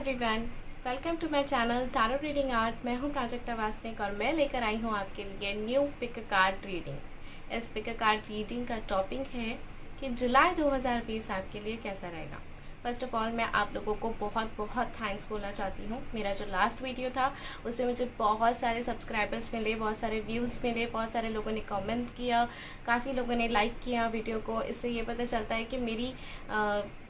Everyone, welcome to my channel tarot reading art. मैं हूं प्राजक्ता वासनिक और मैं लेकर आई हूं आपके लिए न्यू पिक कार्ड रीडिंग। इस पिक कार्ड रीडिंग का टॉपिक है कि जुलाई 2020 आपके लिए कैसा रहेगा। फर्स्ट ऑफ ऑल मैं आप लोगों को बहुत बहुत थैंक्स बोलना चाहती हूँ। मेरा जो लास्ट वीडियो था उसमें मुझे बहुत सारे सब्सक्राइबर्स मिले, बहुत सारे व्यूज़ मिले, बहुत सारे लोगों ने कमेंट किया, काफ़ी लोगों ने लाइक किया वीडियो को। इससे ये पता चलता है कि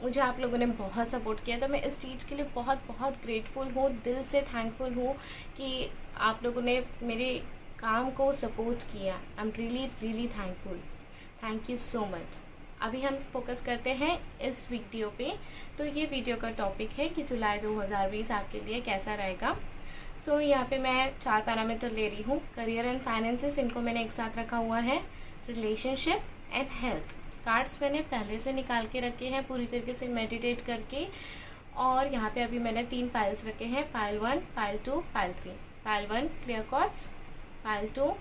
मुझे आप लोगों ने बहुत सपोर्ट किया। तो मैं इस चीज़ के लिए बहुत बहुत ग्रेटफुल हूँ, दिल से थैंकफुल हूँ कि आप लोगों ने मेरे काम को सपोर्ट किया। I am really really thankful. Thank you so much. अभी हम फोकस करते हैं इस वीडियो पे। तो ये वीडियो का टॉपिक है कि जुलाई 2020 आपके लिए कैसा रहेगा। सो यहाँ पे मैं 4 पैरामीटर ले रही हूँ। करियर एंड फाइनेंसेस, इनको मैंने एक साथ रखा हुआ है। रिलेशनशिप एंड हेल्थ कार्ड्स मैंने पहले से निकाल के रखे हैं पूरी तरीके से मेडिटेट करके। और यहाँ पे अभी मैंने 3 पाइल्स रखे हैं, pile 1, pile 2, pile 3। Pile 1 clear quartz, pile 2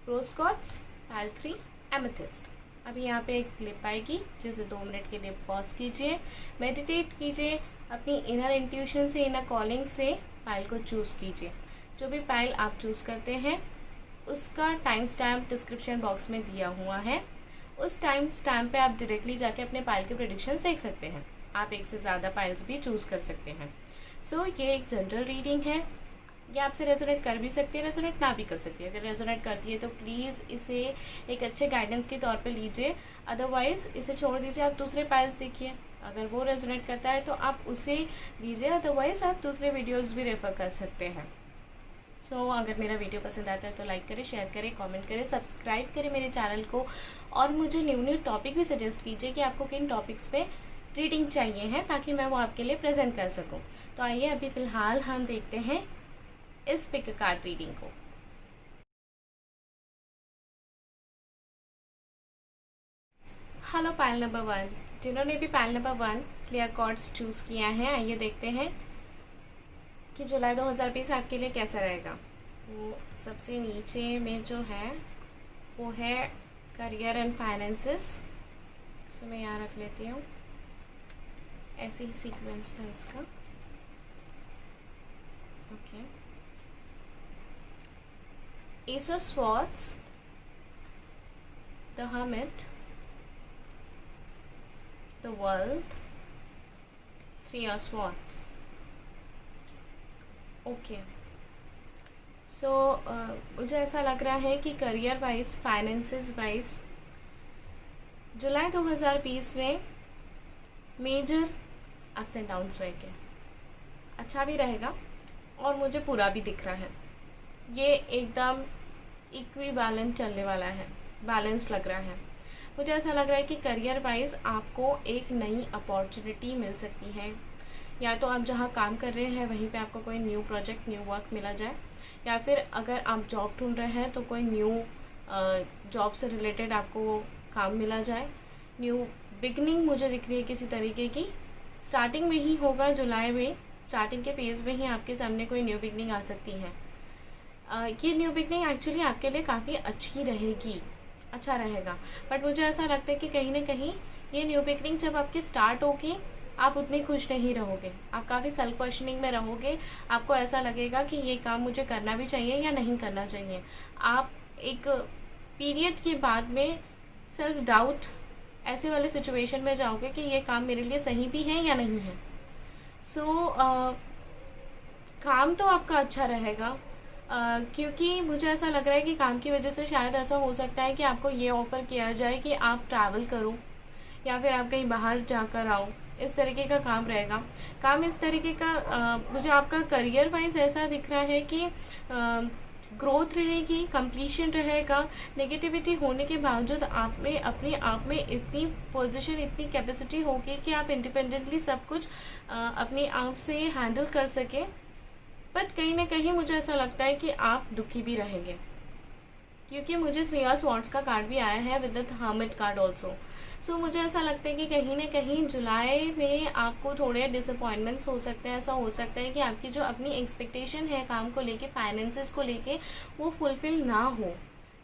रोज क्वार्ट्ज, पाइल 3 एमेथिस्ट। अभी यहाँ पे एक क्लिप आएगी जिसे 2 मिनट के लिए पॉज कीजिए, मेडिटेट कीजिए, अपनी इनर इंट्यूशन से, इनर कॉलिंग से पाइल को चूज़ कीजिए। जो भी पाइल आप चूज़ करते हैं उसका टाइम स्टैम्प डिस्क्रिप्शन बॉक्स में दिया हुआ है। उस टाइम स्टैम्प पे आप डायरेक्टली जाके अपने पाइल के प्रेडिक्शन देख सकते हैं। आप एक से ज़्यादा पाइल्स भी चूज़ कर सकते हैं। सो ये एक जनरल रीडिंग है, ये आपसे रेजोनेट कर भी सकती है, रेजोनेट ना भी कर सकती है। अगर रेजोनेट करती है तो प्लीज़ इसे एक अच्छे गाइडेंस के तौर पे लीजिए, अदरवाइज़ इसे छोड़ दीजिए। आप दूसरे पाइल्स देखिए, अगर वो रेजोनेट करता है तो आप उसे लीजिए, अदरवाइज़ आप दूसरे वीडियोज़ भी रेफ़र कर सकते हैं। सो अगर मेरा वीडियो पसंद आता है तो लाइक करें, शेयर करें, कमेंट करें, सब्सक्राइब करें मेरे चैनल को। और मुझे न्यू टॉपिक भी सजेस्ट कीजिए कि आपको किन टॉपिक्स पे रीडिंग चाहिए है, ताकि मैं वो आपके लिए प्रेजेंट कर सकूँ। तो आइए अभी फ़िलहाल हम देखते हैं इस पिक कार्ड रीडिंग को। हेलो पाइल नंबर 1, जिन्होंने भी pile number 1 clear cards choose किया है, आइए देखते हैं कि जुलाई 2020 आपके लिए कैसा रहेगा। वो सबसे नीचे में जो है वो है करियर एंड फाइनेंसेस। सो मैं यहाँ रख लेती हूँ, ऐसे ही सीक्वेंस था इसका। Okay, Ace of Swords, the Hermit, the World, 3 of Swords. Okay, सो मुझे ऐसा लग रहा है कि करियर वाइज, फाइनेंसेस वाइज जुलाई 2020 में मेजर अप्स एंड डाउन्स रहेंगे। अच्छा भी रहेगा और मुझे पूरा भी दिख रहा है। ये एकदम इक्वी बैलेंस चलने वाला है, बैलेंस लग रहा है। मुझे ऐसा लग रहा है कि करियर वाइज आपको एक नई अपॉर्चुनिटी मिल सकती है, या तो आप जहाँ काम कर रहे हैं वहीं पे आपको कोई न्यू प्रोजेक्ट, न्यू वर्क मिला जाए, या फिर अगर आप जॉब ढूंढ रहे हैं तो कोई न्यू जॉब से रिलेटेड आपको काम मिला जाए। न्यू बिगनिंग मुझे दिख रही है किसी तरीके की, स्टार्टिंग में ही होगा। जुलाई में स्टार्टिंग के फेज़ में ही आपके सामने कोई न्यू बिगनिंग आ सकती है। ये न्यू बिगनिंग एक्चुअली आपके लिए काफ़ी अच्छी रहेगी, अच्छा रहेगा। बट मुझे ऐसा लगता है कि कहीं ना कहीं ये न्यू बिगनिंग जब आपकी स्टार्ट होगी आप उतने खुश नहीं रहोगे, आप काफ़ी सेल्फ क्वेश्चनिंग में रहोगे। आपको ऐसा लगेगा कि ये काम मुझे करना भी चाहिए या नहीं करना चाहिए। आप एक पीरियड के बाद में सेल्फ डाउट ऐसे वाले सिचुएशन में जाओगे कि ये काम मेरे लिए सही भी है या नहीं है। सो काम तो आपका अच्छा रहेगा, क्योंकि मुझे ऐसा लग रहा है कि काम की वजह से शायद ऐसा हो सकता है कि आपको ये ऑफ़र किया जाए कि आप ट्रैवल करो या फिर आप कहीं बाहर जाकर आओ। इस तरीके का काम रहेगा। काम इस तरीके का मुझे आपका करियर वाइज ऐसा दिख रहा है कि ग्रोथ रहेगी, कंप्लीशन रहेगा। नेगेटिविटी होने के बावजूद आप में अपने आप में इतनी पोजीशन, इतनी कैपेसिटी होगी कि आप इंडिपेंडेंटली सब कुछ अपने आप से हैंडल कर सकें। बट कहीं ना कहीं मुझे ऐसा लगता है कि आप दुखी भी रहेंगे, क्योंकि मुझे 3 ऑफ स्वॉर्ड्स का कार्ड भी आया है with the hermit card also. So मुझे ऐसा लगता है कि कहीं ना कहीं जुलाई में आपको थोड़े डिसअपॉइंटमेंट्स हो सकते हैं। ऐसा हो सकता है कि आपकी जो अपनी एक्सपेक्टेशन है काम को लेके, फाइनेंसेस को लेके, वो फुलफिल ना हो।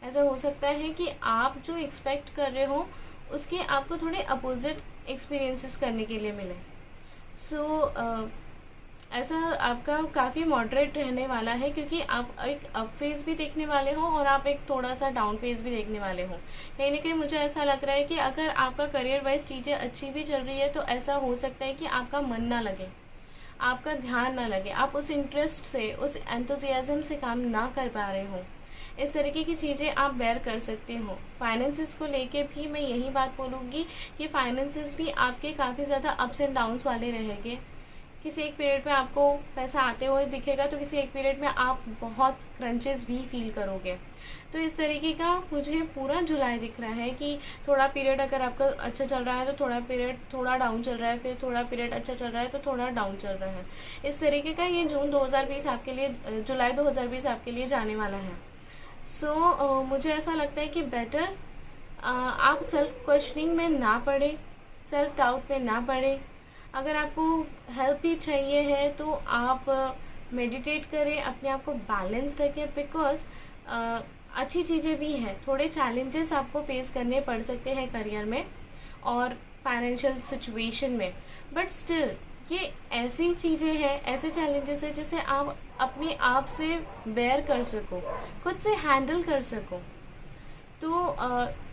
ऐसा हो सकता है कि आप जो एक्सपेक्ट कर रहे हो उसके आपको थोड़े अपोजिट एक्सपीरियंसेस करने के लिए मिले। सो ऐसा आपका काफ़ी मॉडरेट रहने वाला है, क्योंकि आप एक अप फेज़ भी देखने वाले हो और आप एक थोड़ा सा डाउन फेज़ भी देखने वाले हो। कहीं ना कहीं मुझे ऐसा लग रहा है कि अगर आपका करियर वाइज चीज़ें अच्छी भी चल रही है तो ऐसा हो सकता है कि आपका मन ना लगे, आपका ध्यान ना लगे, आप उस इंटरेस्ट से, उस एंथुजियाज्म से काम ना कर पा रहे हो। इस तरीके की चीज़ें आप बेयर कर सकते हो। फाइनेंसिस को लेके भी मैं यही बात बोलूँगी कि फाइनेंसिस भी आपके काफ़ी ज़्यादा अप्स एंड डाउन्स वाले रहेंगे। किसी एक पीरियड में आपको पैसा आते हुए दिखेगा तो किसी एक पीरियड में आप बहुत क्रंचेस भी फील करोगे। तो इस तरीके का मुझे पूरा जुलाई दिख रहा है कि थोड़ा पीरियड अगर आपका अच्छा चल रहा है तो थोड़ा पीरियड थोड़ा डाउन चल रहा है, फिर थोड़ा पीरियड अच्छा चल रहा है तो थोड़ा डाउन चल रहा है। इस तरीके का ये जून 2020 आपके लिए, जुलाई 2020 आपके लिए जाने वाला है। सो मुझे ऐसा लगता है कि बेटर आप सेल्फ क्वेश्चनिंग में ना पड़े, सेल्फ डाउट में ना पड़े। अगर आपको हेल्प ही चाहिए है तो आप मेडिटेट करें, अपने आप को बैलेंस रखें, बिकॉज अच्छी चीज़ें भी हैं। थोड़े चैलेंजेस आपको फेस करने पड़ सकते हैं करियर में और फाइनेंशियल सिचुएशन में, बट स्टिल ये ऐसी चीज़ें हैं, ऐसे चैलेंजेस हैं जिसे आप अपने आप से बेयर कर सको, खुद से हैंडल कर सको। तो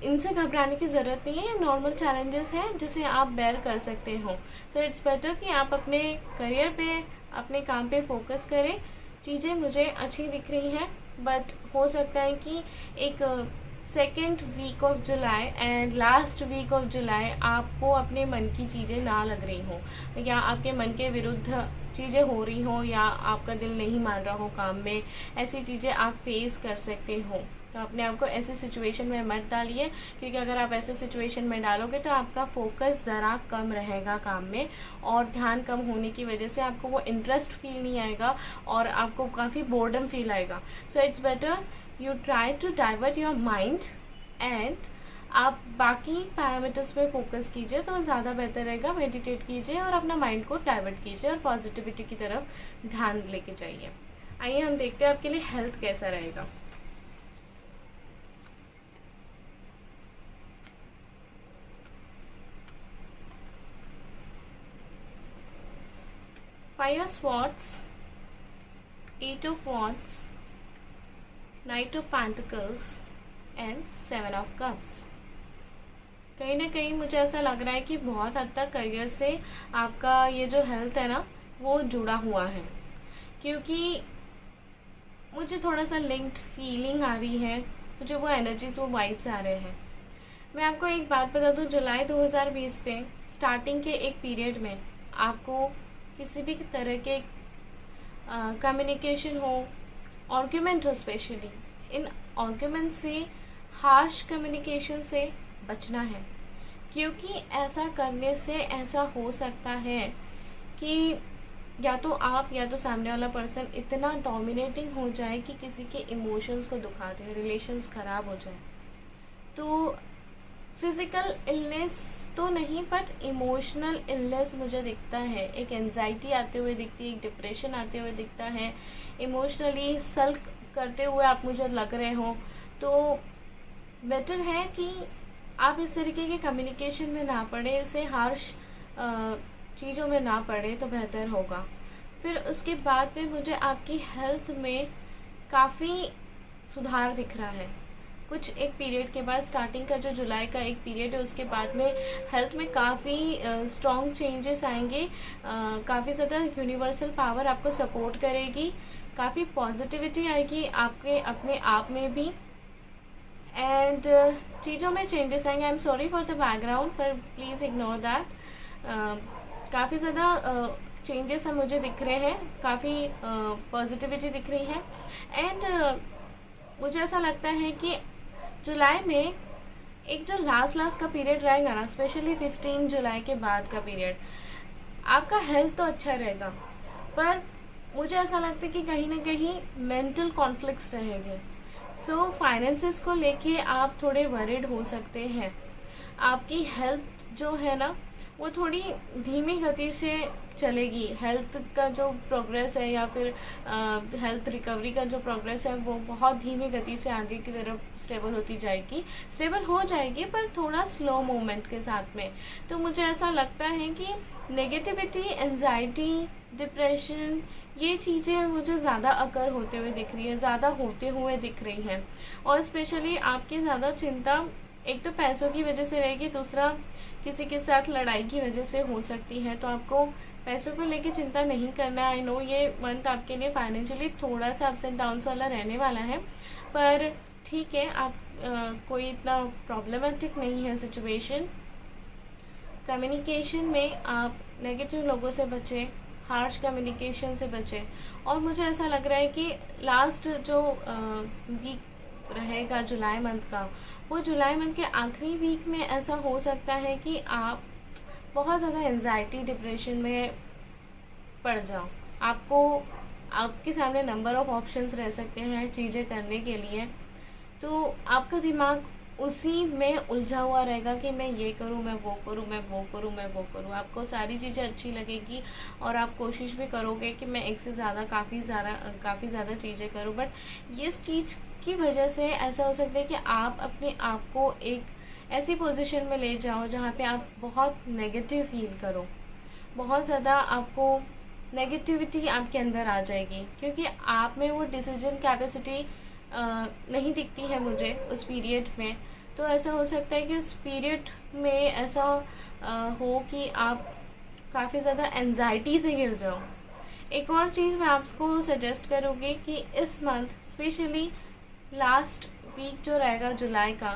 इनसे घबराने की ज़रूरत नहीं है, नॉर्मल चैलेंजेस हैं जिसे आप बेयर कर सकते हो। सो इट्स बेटर कि आप अपने करियर पे, अपने काम पे फोकस करें। चीज़ें मुझे अच्छी दिख रही हैं, बट हो सकता है कि एक second week of July and last week of July आपको अपने मन की चीज़ें ना लग रही हो, या आपके मन के विरुद्ध चीज़ें हो रही हो, या आपका दिल नहीं मान रहा हो काम में। ऐसी चीज़ें आप फेस कर सकते हो। तो अपने आप को ऐसे सिचुएशन में मत डालिए, क्योंकि अगर आप ऐसे सिचुएशन में डालोगे तो आपका फोकस ज़रा कम रहेगा काम में, और ध्यान कम होने की वजह से आपको वो इंटरेस्ट फील नहीं आएगा और आपको काफ़ी बोर्डम फील आएगा। So it's better you try to divert your mind and आप बाकी पैरामीटर्स पे फोकस कीजिए तो ज़्यादा बेहतर रहेगा। मेडिटेट कीजिए और अपना माइंड को डाइवर्ट कीजिए और पॉजिटिविटी की तरफ ध्यान लेके जाइए। आइए हम देखते हैं आपके लिए हेल्थ कैसा रहेगा। Five of Swords, Eight of Wands, Knight of Pentacles and Seven of Cups। कहीं ना कहीं मुझे ऐसा लग रहा है कि बहुत हद तक करियर से आपका ये जो हेल्थ है ना वो जुड़ा हुआ है, क्योंकि मुझे थोड़ा सा लिंक्ड फीलिंग आ रही है, मुझे वो एनर्जीज, वो वाइब्स आ रहे हैं। मैं आपको एक बात बता दूं, जुलाई 2020 पे स्टार्टिंग के एक पीरियड में आपको किसी भी तरह के कम्युनिकेशन हो, आर्ग्यूमेंट हो, स्पेशली इन आर्ग्यूमेंट से, हार्श कम्युनिकेशन से बचना है, क्योंकि ऐसा करने से ऐसा हो सकता है कि या तो आप या तो सामने वाला पर्सन इतना डोमिनेटिंग हो जाए कि किसी के इमोशंस को दुखा दे, रिलेशंस खराब हो जाए। तो फिजिकल इलनेस तो नहीं, बट इमोशनल इलनेस मुझे दिखता है। एक एंजाइटी आते हुए दिखती है, एक डिप्रेशन आते हुए दिखता है, इमोशनली सल्क करते हुए आप मुझे लग रहे हो। तो बेटर है कि आप इस तरीके के कम्युनिकेशन में ना पड़े, इसे हार्श चीज़ों में ना पड़े तो बेहतर होगा। फिर उसके बाद में मुझे आपकी हेल्थ में काफ़ी सुधार दिख रहा है। कुछ एक पीरियड के बाद, स्टार्टिंग का जो जुलाई का एक पीरियड है उसके बाद में हेल्थ में काफ़ी स्ट्रॉन्ग चेंजेस आएंगे। काफ़ी ज़्यादा यूनिवर्सल पावर आपको सपोर्ट करेगी, काफ़ी पॉजिटिविटी आएगी आपके अपने आप में भी, एंड चीज़ों में चेंजेस आएंगे। I am sorry for the background, पर प्लीज़ इग्नोर दैट। काफ़ी ज़्यादा चेंजेस मुझे दिख रहे हैं, काफ़ी पॉजिटिविटी दिख रही है। एंड मुझे ऐसा लगता है कि जुलाई में एक जो लास्ट का पीरियड रहेगा ना, स्पेशली 15 जुलाई के बाद का पीरियड, आपका हेल्थ तो अच्छा रहेगा, पर मुझे ऐसा लगता है कि कहीं ना कहीं मेंटल कॉन्फ्लिक्ट्स रहेंगे। सो फाइनेंसेस को लेके आप थोड़े वरिड हो सकते हैं। आपकी हेल्थ जो है ना वो थोड़ी धीमी गति से चलेगी। हेल्थ का जो प्रोग्रेस है या फिर हेल्थ रिकवरी का जो प्रोग्रेस है वो बहुत धीमी गति से आगे की तरफ स्टेबल होती जाएगी, स्टेबल हो जाएगी, पर थोड़ा स्लो मूवमेंट के साथ में। तो मुझे ऐसा लगता है कि नेगेटिविटी, एंजाइटी, डिप्रेशन, ये चीज़ें मुझे ज़्यादा अकर होते हुए दिख रही है, ज़्यादा होते हुए दिख रही हैं। और स्पेशली आपकी ज़्यादा चिंता एक तो पैसों की वजह से रहेगी, दूसरा किसी के साथ लड़ाई की वजह से हो सकती है। तो आपको पैसों को लेके चिंता नहीं करना है। आई नो ये मंथ आपके लिए फाइनेंशियली थोड़ा सा अप्स एंड डाउन्स वाला रहने वाला है, पर ठीक है, आप कोई इतना प्रॉब्लमेटिक नहीं है सिचुएशन। कम्युनिकेशन में आप नेगेटिव लोगों से बचें, हार्श कम्युनिकेशन से बचें। और मुझे ऐसा लग रहा है कि लास्ट जो वीक रहेगा जुलाई मंथ का, वो जुलाई मंथ के आखिरी वीक में ऐसा हो सकता है कि आप बहुत ज़्यादा एंजाइटी, डिप्रेशन में पड़ जाओ। आपके सामने नंबर ऑफ़ ऑप्शंस रह सकते हैं चीज़ें करने के लिए, तो आपका दिमाग उसी में उलझा हुआ रहेगा कि मैं ये करूँ, मैं वो करूँ, मैं वो करूँ, मैं वो करूँ। आपको सारी चीज़ें अच्छी लगेगी और आप कोशिश भी करोगे कि मैं एक से ज़्यादा काफ़ी ज़्यादा चीज़ें करूँ, बट इस चीज़ की वजह से ऐसा हो सकता है कि आप अपने आप को एक ऐसी पोजीशन में ले जाओ जहाँ पे आप बहुत नेगेटिव फील करो, बहुत ज़्यादा आपको नेगेटिविटी आपके अंदर आ जाएगी, क्योंकि आप में वो डिसीजन कैपेसिटी नहीं दिखती है मुझे उस पीरियड में। तो ऐसा हो सकता है कि उस पीरियड में ऐसा हो कि आप काफ़ी ज़्यादा एंजाइटी से गिर जाओ। एक और चीज़ मैं आपको सजेस्ट करूँगी कि इस मंथ स्पेशली लास्ट वीक जो रहेगा जुलाई का,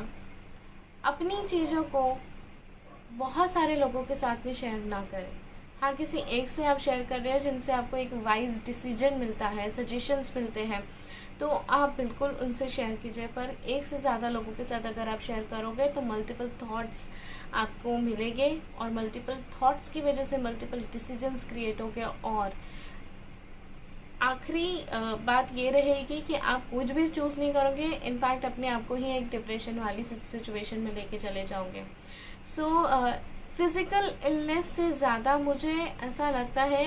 अपनी चीज़ों को बहुत सारे लोगों के साथ में शेयर ना करें। हाँ, किसी एक से आप शेयर कर रहे हैं जिनसे आपको एक वाइज डिसीजन मिलता है, सजेशंस मिलते हैं, तो आप बिल्कुल उनसे शेयर कीजिए। पर एक से ज़्यादा लोगों के साथ अगर आप शेयर करोगे तो मल्टीपल थॉट्स आपको मिलेंगे, और मल्टीपल थॉट्स की वजह से मल्टीपल डिसीजंस क्रिएट होंगे। और आखिरी बात ये रहेगी कि आप कुछ भी चूज़ नहीं करोगे, इनफैक्ट अपने आप को ही एक डिप्रेशन वाली सिचुएशन में लेके चले जाओगे। सो फिज़िकल इलनेस से ज़्यादा मुझे ऐसा लगता है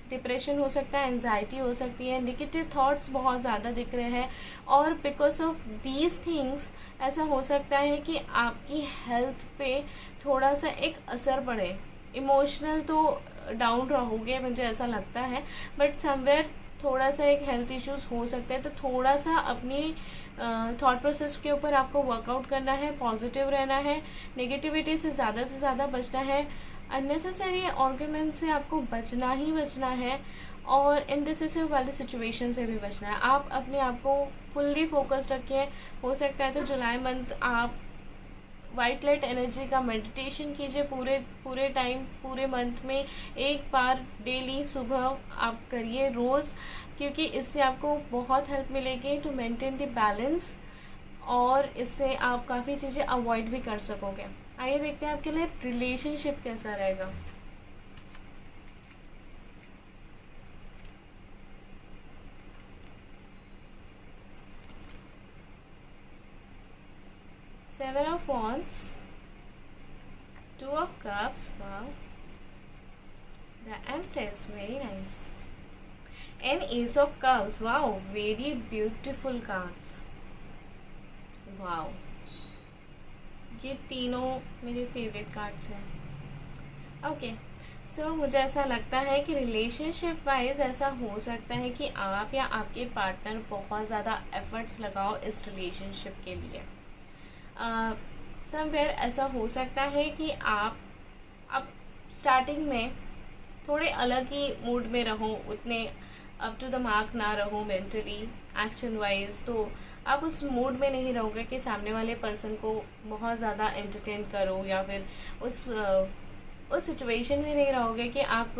डिप्रेशन हो सकता है, एंजाइटी हो सकती है, नेगेटिव थॉट्स बहुत ज़्यादा दिख रहे हैं, और बिकॉज ऑफ दीज थिंग्स ऐसा हो सकता है कि आपकी हेल्थ पे थोड़ा सा एक असर पड़े। इमोशनल तो डाउन रहोगे मुझे ऐसा लगता है, बट समवेयर थोड़ा सा एक हेल्थ इश्यूज हो सकता है। तो थोड़ा सा अपनी थॉट प्रोसेस के ऊपर आपको वर्कआउट करना है, पॉजिटिव रहना है, नेगेटिविटी से ज़्यादा बचना है, अननेसेसरी आर्ग्यूमेंट से आपको बचना ही बचना है, और इनडिसिसिव वाली सिचुएशन से भी बचना है। आप अपने आप को फुल्ली फोकस्ड रखिए। हो सकता है तो जुलाई मंथ आप वाइट लाइट एनर्जी का मेडिटेशन कीजिए पूरे टाइम, पूरे मंथ में एक बार डेली सुबह आप करिए रोज़, क्योंकि इससे आपको बहुत हेल्प मिलेगी टू मेंटेन द बैलेंस, और इससे आप काफ़ी चीज़ें अवॉइड भी कर सकोगे। आइए देखते हैं आपके लिए रिलेशनशिप कैसा रहेगा। Seven of Wands, Two of Cups, wow, the Empress, very nice, and Ace of Cups, wow, very beautiful cards, wow, ये तीनों मेरे फेवरेट कार्ड्स हैं। ओके, सो मुझे ऐसा लगता है कि रिलेशनशिप वाइज ऐसा हो सकता है कि आप या आपके पार्टनर बहुत ज़्यादा एफर्ट्स लगाओ इस रिलेशनशिप के लिए। समवेयर ऐसा हो सकता है कि आप अब स्टार्टिंग में थोड़े अलग ही मूड में रहो, उतने अप टू द मार्क ना रहो मेंटली, एक्शन वाइज, तो आप उस मूड में नहीं रहोगे कि सामने वाले पर्सन को बहुत ज़्यादा एंटरटेन करो, या फिर उस सिचुएशन में नहीं रहोगे कि आप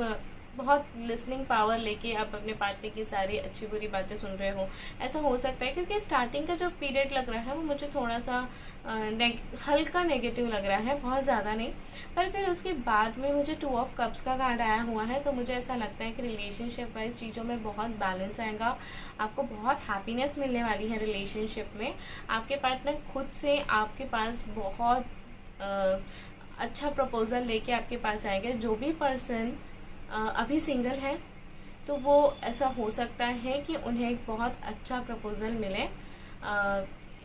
बहुत लिसनिंग पावर लेके आप अपने पार्टनर की सारी अच्छी बुरी बातें सुन रहे हो। ऐसा हो सकता है क्योंकि स्टार्टिंग का जो पीरियड लग रहा है वो मुझे थोड़ा सा हल्का नेगेटिव लग रहा है, बहुत ज़्यादा नहीं। पर फिर उसके बाद में मुझे 2 ऑफ कप्स का कार्ड आया हुआ है, तो मुझे ऐसा लगता है कि रिलेशनशिप वाइज चीज़ों में बहुत बैलेंस आएगा, आपको बहुत हैप्पीनेस मिलने वाली है रिलेशनशिप में। आपके पार्टनर खुद से आपके पास बहुत अच्छा प्रपोज़ल लेके आपके पास आएगा। जो भी पर्सन अभी सिंगल है तो वो ऐसा हो सकता है कि उन्हें एक बहुत अच्छा प्रपोज़ल मिले,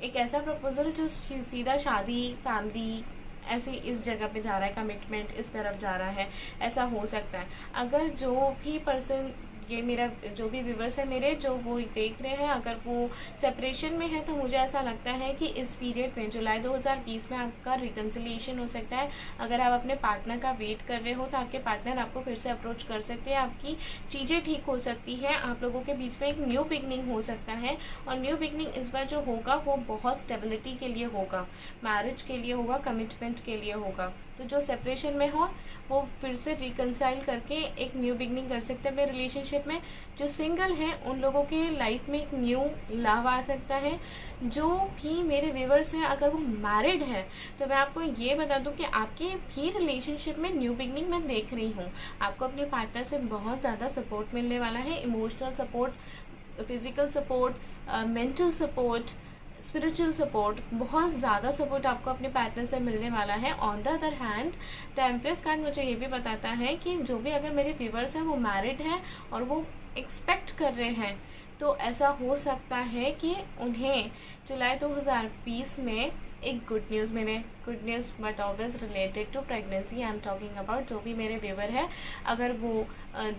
एक ऐसा प्रपोज़ल जो सीधा शादी, फैमिली, ऐसे इस जगह पे जा रहा है, कमिटमेंट इस तरफ जा रहा है, ऐसा हो सकता है। अगर जो भी पर्सन, ये मेरा जो भी व्यूवर्स है मेरे, जो वो देख रहे हैं, अगर वो सेपरेशन में है तो मुझे ऐसा लगता है कि इस पीरियड में जुलाई 2020 में आपका रिकन्सिलिएशन हो सकता है। अगर आप अपने पार्टनर का वेट कर रहे हो तो आपके पार्टनर आपको फिर से अप्रोच कर सकते हैं, आपकी चीज़ें ठीक हो सकती हैं, आप लोगों के बीच में एक न्यू बिगनिंग हो सकता है। और न्यू बिगनिंग इस बार जो होगा वो बहुत स्टेबिलिटी के लिए होगा, मैरिज के लिए होगा, कमिटमेंट के लिए होगा। तो जो सेपरेशन में हो वो फिर से रिकनसाइल करके एक न्यू बिगनिंग कर सकते हैं अपने रिलेशनशिप में। जो सिंगल हैं उन लोगों के लाइफ में एक न्यू लव आ सकता है। जो भी मेरे व्यूवर्स हैं अगर वो मैरिड है तो मैं आपको ये बता दूं कि आपके भी रिलेशनशिप में न्यू बिगनिंग मैं देख रही हूँ। आपको अपने पार्टनर से बहुत ज़्यादा सपोर्ट मिलने वाला है, emotional support, physical support, mental support, spiritual support, बहुत ज़्यादा सपोर्ट आपको अपने पार्टनर से मिलने वाला है। On the other hand the empress card मुझे ये भी बताता है कि जो भी अगर मेरे व्यूवर्स हैं वो मैरिड हैं और वो एक्सपेक्ट कर रहे हैं तो ऐसा हो सकता है कि उन्हें जुलाई 2020 में एक गुड न्यूज़ मिले। Good news but always related to pregnancy I am talking about. जो भी मेरे व्यूवर है अगर वो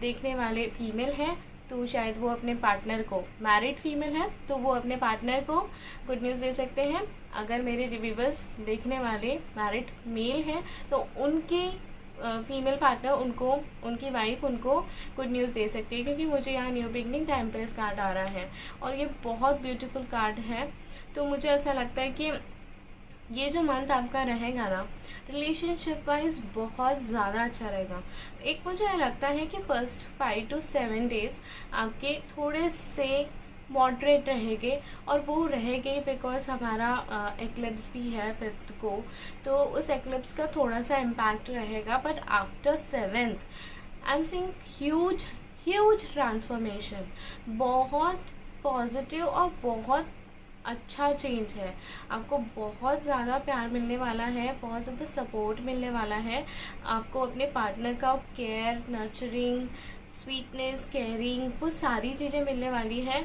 देखने वाले फीमेल हैं तो शायद वो अपने पार्टनर को, मैरिड फीमेल है तो वो अपने पार्टनर को गुड न्यूज़ दे सकते हैं। अगर मेरे रिव्यूवर्स देखने वाले मैरिड मेल हैं तो उनके फीमेल पार्टनर उनको, उनकी वाइफ उनको गुड न्यूज़ दे सकती है, क्योंकि मुझे यहाँ new beginning the empress card आ रहा है और ये बहुत ब्यूटीफुल कार्ड है। तो मुझे ऐसा लगता है कि ये जो मंथ आपका रहेगा ना रिलेशनशिप वाइज बहुत ज़्यादा अच्छा रहेगा। एक मुझे लगता है कि फर्स्ट 5 to 7 डेज आपके थोड़े से मॉडरेट रहेंगे, और वो रहेंगे बिकॉज हमारा एक्लिप्स भी है 5th को, तो उस एक्लिप्स का थोड़ा सा इम्पैक्ट रहेगा। But after 7th I am seeing huge transformation, बहुत पॉजिटिव और बहुत अच्छा चेंज है। आपको बहुत ज़्यादा प्यार मिलने वाला है, बहुत ज़्यादा सपोर्ट मिलने वाला है। आपको अपने पार्टनर का केयर, नर्चरिंग, स्वीटनेस, केयरिंग, वो सारी चीज़ें मिलने वाली है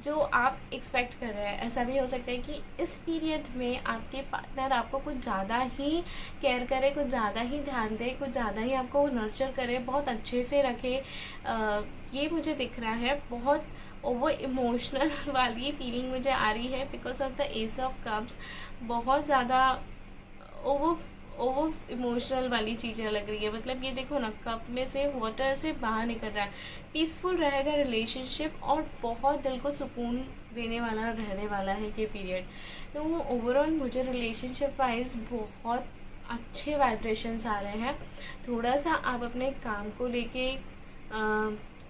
जो आप एक्सपेक्ट कर रहे हैं। ऐसा भी हो सकता है कि इस पीरियड में आपके पार्टनर आपको कुछ ज़्यादा ही केयर करे, कुछ ज़्यादा ही ध्यान दे, कुछ ज़्यादा ही आपको नर्चर करे, बहुत अच्छे से रखे। ये मुझे दिख रहा है। बहुत ओवर इमोशनल वाली फीलिंग मुझे आ रही है because of the S of cups. बहुत ज़्यादा ओवर इमोशनल वाली चीज़ें लग रही है। मतलब ये देखो ना, कप में से वाटर से बाहर निकल रहा है। पीसफुल रहेगा रिलेशनशिप और बहुत दिल को सुकून देने वाला रहने वाला है ये पीरियड। तो वो ओवरऑल मुझे रिलेशनशिप वाइज बहुत अच्छे वाइब्रेशंस आ रहे हैं। थोड़ा सा आप अपने काम को लेके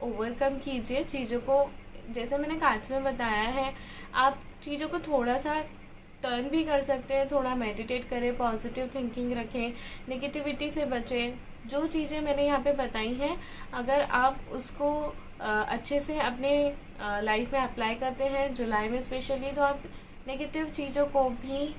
ओवरकम कीजिए चीज़ों को, जैसे मैंने कार्ड्स में बताया है। आप चीज़ों को थोड़ा सा टर्न भी कर सकते हैं, थोड़ा मेडिटेट करें, पॉजिटिव थिंकिंग रखें, नेगेटिविटी से बचें। जो चीज़ें मैंने यहाँ पे बताई हैं अगर आप उसको अच्छे से अपने लाइफ में अप्लाई करते हैं जुलाई में स्पेशली, तो आप नेगेटिव चीज़ों को भी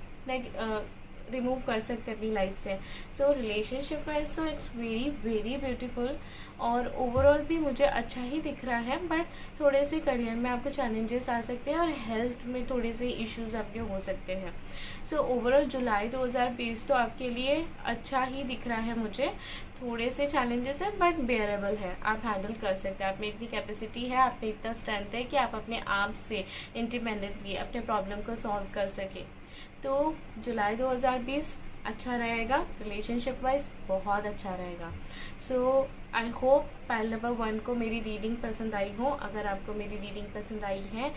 रिमूव कर सकते हैं अपनी लाइफ से। सो रिलेशनशिप वाइज तो इट्स वेरी वेरी ब्यूटीफुल और ओवरऑल भी मुझे अच्छा ही दिख रहा है। बट थोड़े से करियर में आपको चैलेंजेस आ सकते हैं और हेल्थ में थोड़े से इश्यूज आपके हो सकते हैं। सो ओवरऑल जुलाई 2020 तो आपके लिए अच्छा ही दिख रहा है मुझे। थोड़े से चैलेंजेस हैं बट बेयरेबल है, आप हैंडल कर सकते हैं। आप में इतनी कैपेसिटी है, आप में इतना स्ट्रेंथ है कि आप अपने आप से इंडिपेंडेंटली अपने प्रॉब्लम को सॉल्व कर सकें। तो जुलाई 2020 अच्छा रहेगा, रिलेशनशिप वाइज बहुत अच्छा रहेगा। सो आई होप पाइल नंबर 1 को मेरी रीडिंग पसंद आई हो। अगर आपको मेरी रीडिंग पसंद आई है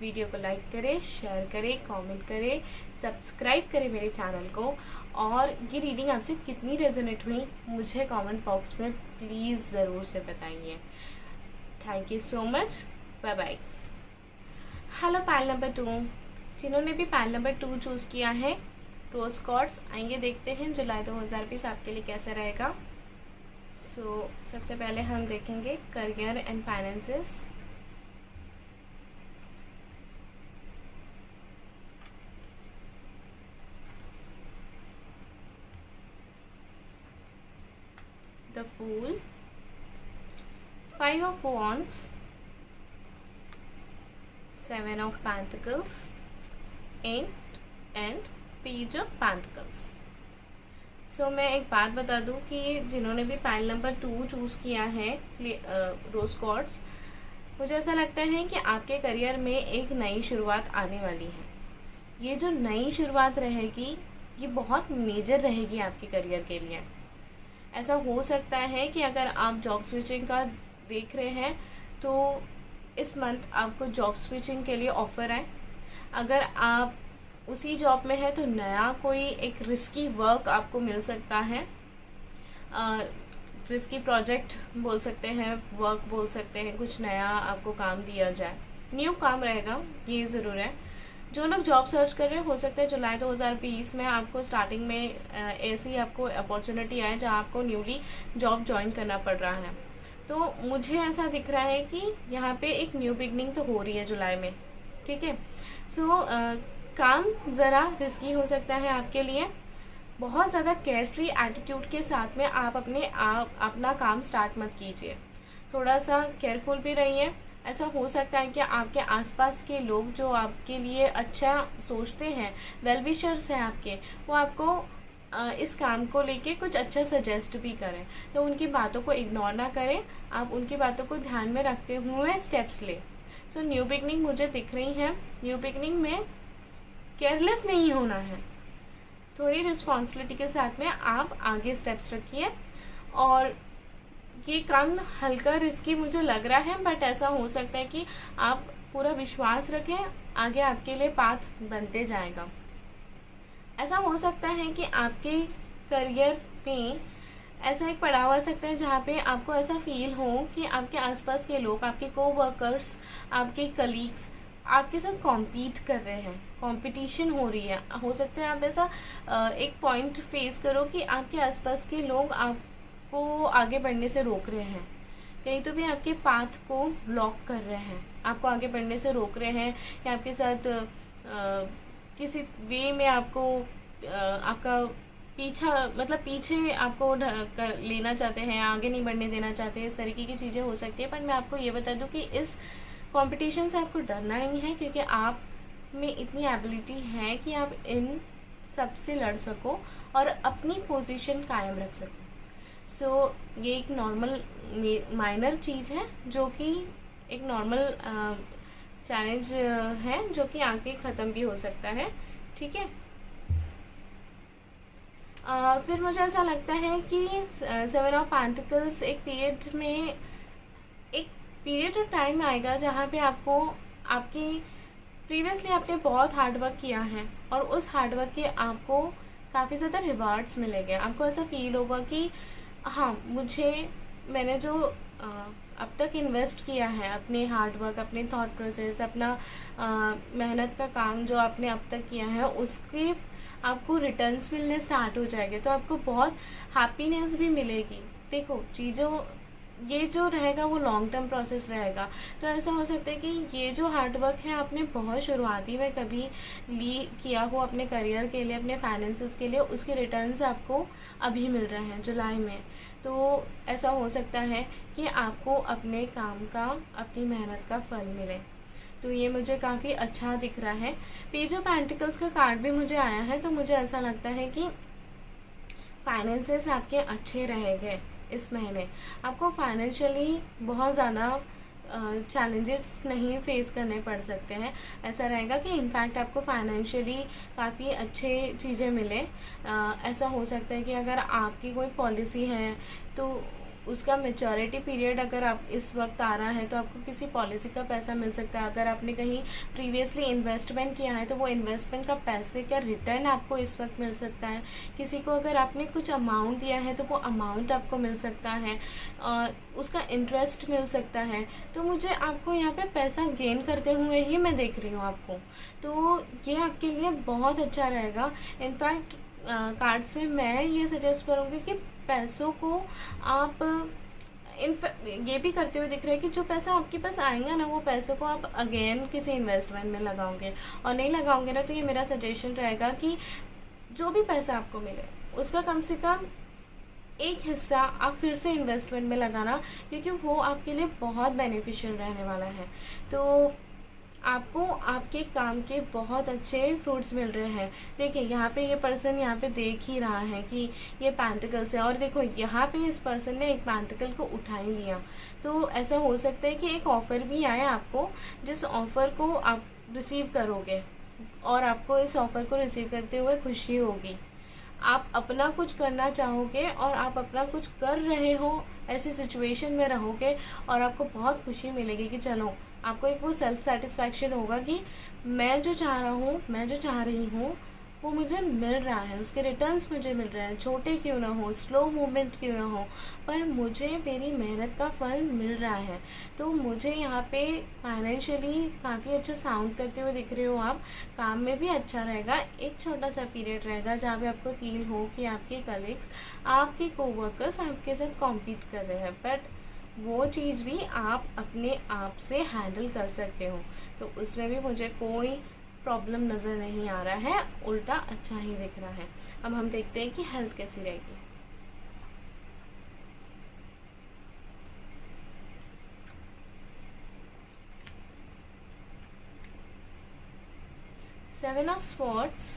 वीडियो को लाइक करें, शेयर करें, कमेंट करें, सब्सक्राइब करें मेरे चैनल को। और ये रीडिंग आपसे कितनी रेजोनेट हुई मुझे कमेंट बॉक्स में प्लीज़ ज़रूर से बताइए। Thank you so much, bye bye. Hello pile number 2, जिन्होंने भी पाइल नंबर 2 चूज़ किया है, रोज कॉर्ड्स, आइए देखते हैं जुलाई 2020 आपके लिए कैसा रहेगा। सो सबसे पहले हम देखेंगे career and finances. The fool, 5 of wands, 7 of pentacles, and page of pentacles. सो मैं एक बात बता दूं कि जिन्होंने भी पाइल नंबर 2 चूज़ किया है रोज क्वार्ट्ज, मुझे ऐसा लगता है कि आपके करियर में एक नई शुरुआत आने वाली है। ये जो नई शुरुआत रहेगी ये बहुत मेजर रहेगी आपके करियर के लिए। ऐसा हो सकता है कि अगर आप जॉब स्विचिंग का देख रहे हैं तो इस मंथ आपको जॉब स्विचिंग के लिए ऑफ़र आए। अगर आप उसी जॉब में है तो नया कोई एक रिस्की वर्क आपको मिल सकता है, रिस्की प्रोजेक्ट बोल सकते हैं, वर्क बोल सकते हैं, कुछ नया आपको काम दिया जाए, न्यू काम रहेगा, ये ज़रूर है। जो लोग जॉब सर्च कर रहे हैं, हो सकता है जुलाई 2020 में आपको स्टार्टिंग में ऐसी आपको अपॉर्चुनिटी आए जहां आपको न्यूली जॉब ज्वाइन करना पड़ रहा है। तो मुझे ऐसा दिख रहा है कि यहाँ पे एक न्यू बिगनिंग तो हो रही है जुलाई में, ठीक है। सो काम ज़रा रिस्की हो सकता है आपके लिए। बहुत ज़्यादा केयरफ्री एटीट्यूड के साथ में आप अपना काम स्टार्ट मत कीजिए, थोड़ा सा केयरफुल भी रहिए। ऐसा हो सकता है कि आपके आसपास के लोग जो आपके लिए अच्छा सोचते हैं, वेल विशर्स हैं आपके, वो आपको इस काम को लेके कुछ अच्छा सजेस्ट भी करें, तो उनकी बातों को इग्नोर ना करें, आप उनकी बातों को ध्यान में रखते हुए स्टेप्स लें। सो न्यू बिगनिंग मुझे दिख रही है। न्यू बिगनिंग में केयरलेस नहीं होना है, थोड़ी रिस्पॉन्सिबिलिटी के साथ में आप आगे स्टेप्स रखिए। और ये काम हल्का रिस्की मुझे लग रहा है, बट ऐसा हो सकता है कि आप पूरा विश्वास रखें, आगे आपके लिए पाथ बनते जाएगा। ऐसा हो सकता है कि आपके करियर में ऐसा एक पड़ाव आ सकता है जहाँ पे आपको ऐसा फील हो कि आपके आसपास के लोग, आपके कोवर्कर्स, आपके कलीग्स आपके साथ कॉम्पीट कर रहे हैं, कंपटीशन हो रही है। हो सकता है आप ऐसा एक पॉइंट फेस करो कि आपके आसपास के लोग आपको आगे बढ़ने से रोक रहे हैं, कहीं तो भी आपके पाथ को ब्लॉक कर रहे हैं, आपको आगे बढ़ने से रोक रहे हैं, या आपके साथ किसी वे में आपको आपका पीछे आपको लेना चाहते हैं, आगे नहीं बढ़ने देना चाहते, इस तरीके की चीज़ें हो सकती है। पर मैं आपको ये बता दूं कि इस कंपटीशन से आपको डरना नहीं है, क्योंकि आप में इतनी एबिलिटी है कि आप इन सब से लड़ सको और अपनी पोजीशन कायम रख सको। सो ये एक नॉर्मल माइनर चीज़ है, जो कि एक नॉर्मल चैलेंज है, जो कि आगे ख़त्म भी हो सकता है, ठीक है। फिर मुझे ऐसा लगता है कि 7 ऑफ पेंटिकल्स एक पीरियड ऑफ टाइम आएगा जहाँ पे आपको प्रीवियसली आपने बहुत हार्डवर्क किया है और उस हार्डवर्क के आपको काफ़ी ज़्यादा रिवार्ड्स मिलेंगे। आपको ऐसा फील होगा कि हाँ, मैंने जो अब तक इन्वेस्ट किया है, अपने हार्डवर्क, अपने थॉट प्रोसेस, अपना मेहनत का काम जो आपने अब तक किया है, उसके आपको रिटर्न्स मिलने स्टार्ट हो जाएंगे, तो आपको बहुत हैप्पीनेस भी मिलेगी। देखो, ये जो रहेगा वो लॉन्ग टर्म प्रोसेस रहेगा। तो ऐसा हो सकता है कि ये जो हार्डवर्क है आपने बहुत शुरुआती में कभी किया हो अपने करियर के लिए, अपने फाइनेंसेस के लिए, उसके रिटर्न्स आपको अभी मिल रहे हैं जुलाई में। तो ऐसा हो सकता है कि आपको अपने काम का, अपनी मेहनत का फल मिले। तो ये मुझे काफ़ी अच्छा दिख रहा है। पेज ऑफ पेंटिकल्स का कार्ड भी मुझे आया है, तो मुझे ऐसा लगता है कि फाइनेंसेस आपके अच्छे रहेंगे इस महीने। आपको फाइनेंशियली बहुत ज़्यादा चैलेंजेस नहीं फेस करने पड़ सकते हैं। ऐसा रहेगा कि इनफैक्ट आपको फाइनेंशियली काफ़ी अच्छे चीज़ें मिले। ऐसा हो सकता है कि अगर आपकी कोई पॉलिसी है तो उसका मैच्योरिटी पीरियड अगर आप इस वक्त आ रहा है तो आपको किसी पॉलिसी का पैसा मिल सकता है। अगर आपने कहीं प्रीवियसली इन्वेस्टमेंट किया है तो वो इन्वेस्टमेंट का पैसे का रिटर्न आपको इस वक्त मिल सकता है। किसी को अगर आपने कुछ अमाउंट दिया है तो वो अमाउंट आपको मिल सकता है, उसका इंटरेस्ट मिल सकता है। तो मुझे आपको यहाँ पे पैसा गेन करते हुए ही मैं देख रही हूँ आपको, तो ये आपके लिए बहुत अच्छा रहेगा। इनफैक्ट कार्ड्स में मैं ये सजेस्ट करूँगी कि पैसों को आप ये भी करते हुए दिख रहे हैं कि जो पैसा आपके पास आएगा ना, वो पैसों को आप अगेन किसी इन्वेस्टमेंट में लगाओगे, और नहीं लगाओगे ना, तो ये मेरा सजेशन रहेगा कि जो भी पैसा आपको मिले उसका कम से कम एक हिस्सा आप फिर से इन्वेस्टमेंट में लगाना, क्योंकि वो आपके लिए बहुत बेनिफिशियल रहने वाला है। तो आपको आपके काम के बहुत अच्छे फ्रूट्स मिल रहे हैं। देखिए यहाँ पे ये पर्सन यहाँ पे देख ही रहा है कि ये पेंटिकल्स है, और देखो यहाँ पे इस पर्सन ने एक पेंटिकल को उठा ही लिया। तो ऐसा हो सकता है कि एक ऑफ़र भी आए आपको, जिस ऑफ़र को आप रिसीव करोगे और आपको इस ऑफ़र को रिसीव करते हुए खुशी होगी। आप अपना कुछ करना चाहोगे और आप अपना कुछ कर रहे हो, ऐसी सिचुएशन में रहोगे और आपको बहुत खुशी मिलेगी कि चलो, आपको एक वो सेल्फ सेटिस्फैक्शन होगा कि मैं जो चाह रहा हूँ, मैं जो चाह रही हूँ वो मुझे मिल रहा है, उसके रिटर्न्स मुझे मिल रहे हैं। छोटे क्यों ना हो, स्लो मूवमेंट क्यों ना हो, पर मुझे मेरी मेहनत का फल मिल रहा है। तो मुझे यहाँ पे फाइनेंशियली काफ़ी अच्छा साउंड करते हुए दिख रहे हो आप। काम में भी अच्छा रहेगा। एक छोटा सा पीरियड रहेगा जहाँ पे आपको फील हो कि आपके कलीग्स, आपके कोवर्कर्स आपके साथ कॉम्पीट कर रहे हैं, बट वो चीज़ भी आप अपने आप से हैंडल कर सकते हो। तो उसमें भी मुझे कोई प्रॉब्लम नज़र नहीं आ रहा है, उल्टा अच्छा ही दिख रहा है। अब हम देखते हैं कि हेल्थ कैसी रहेगी। Seven of swords,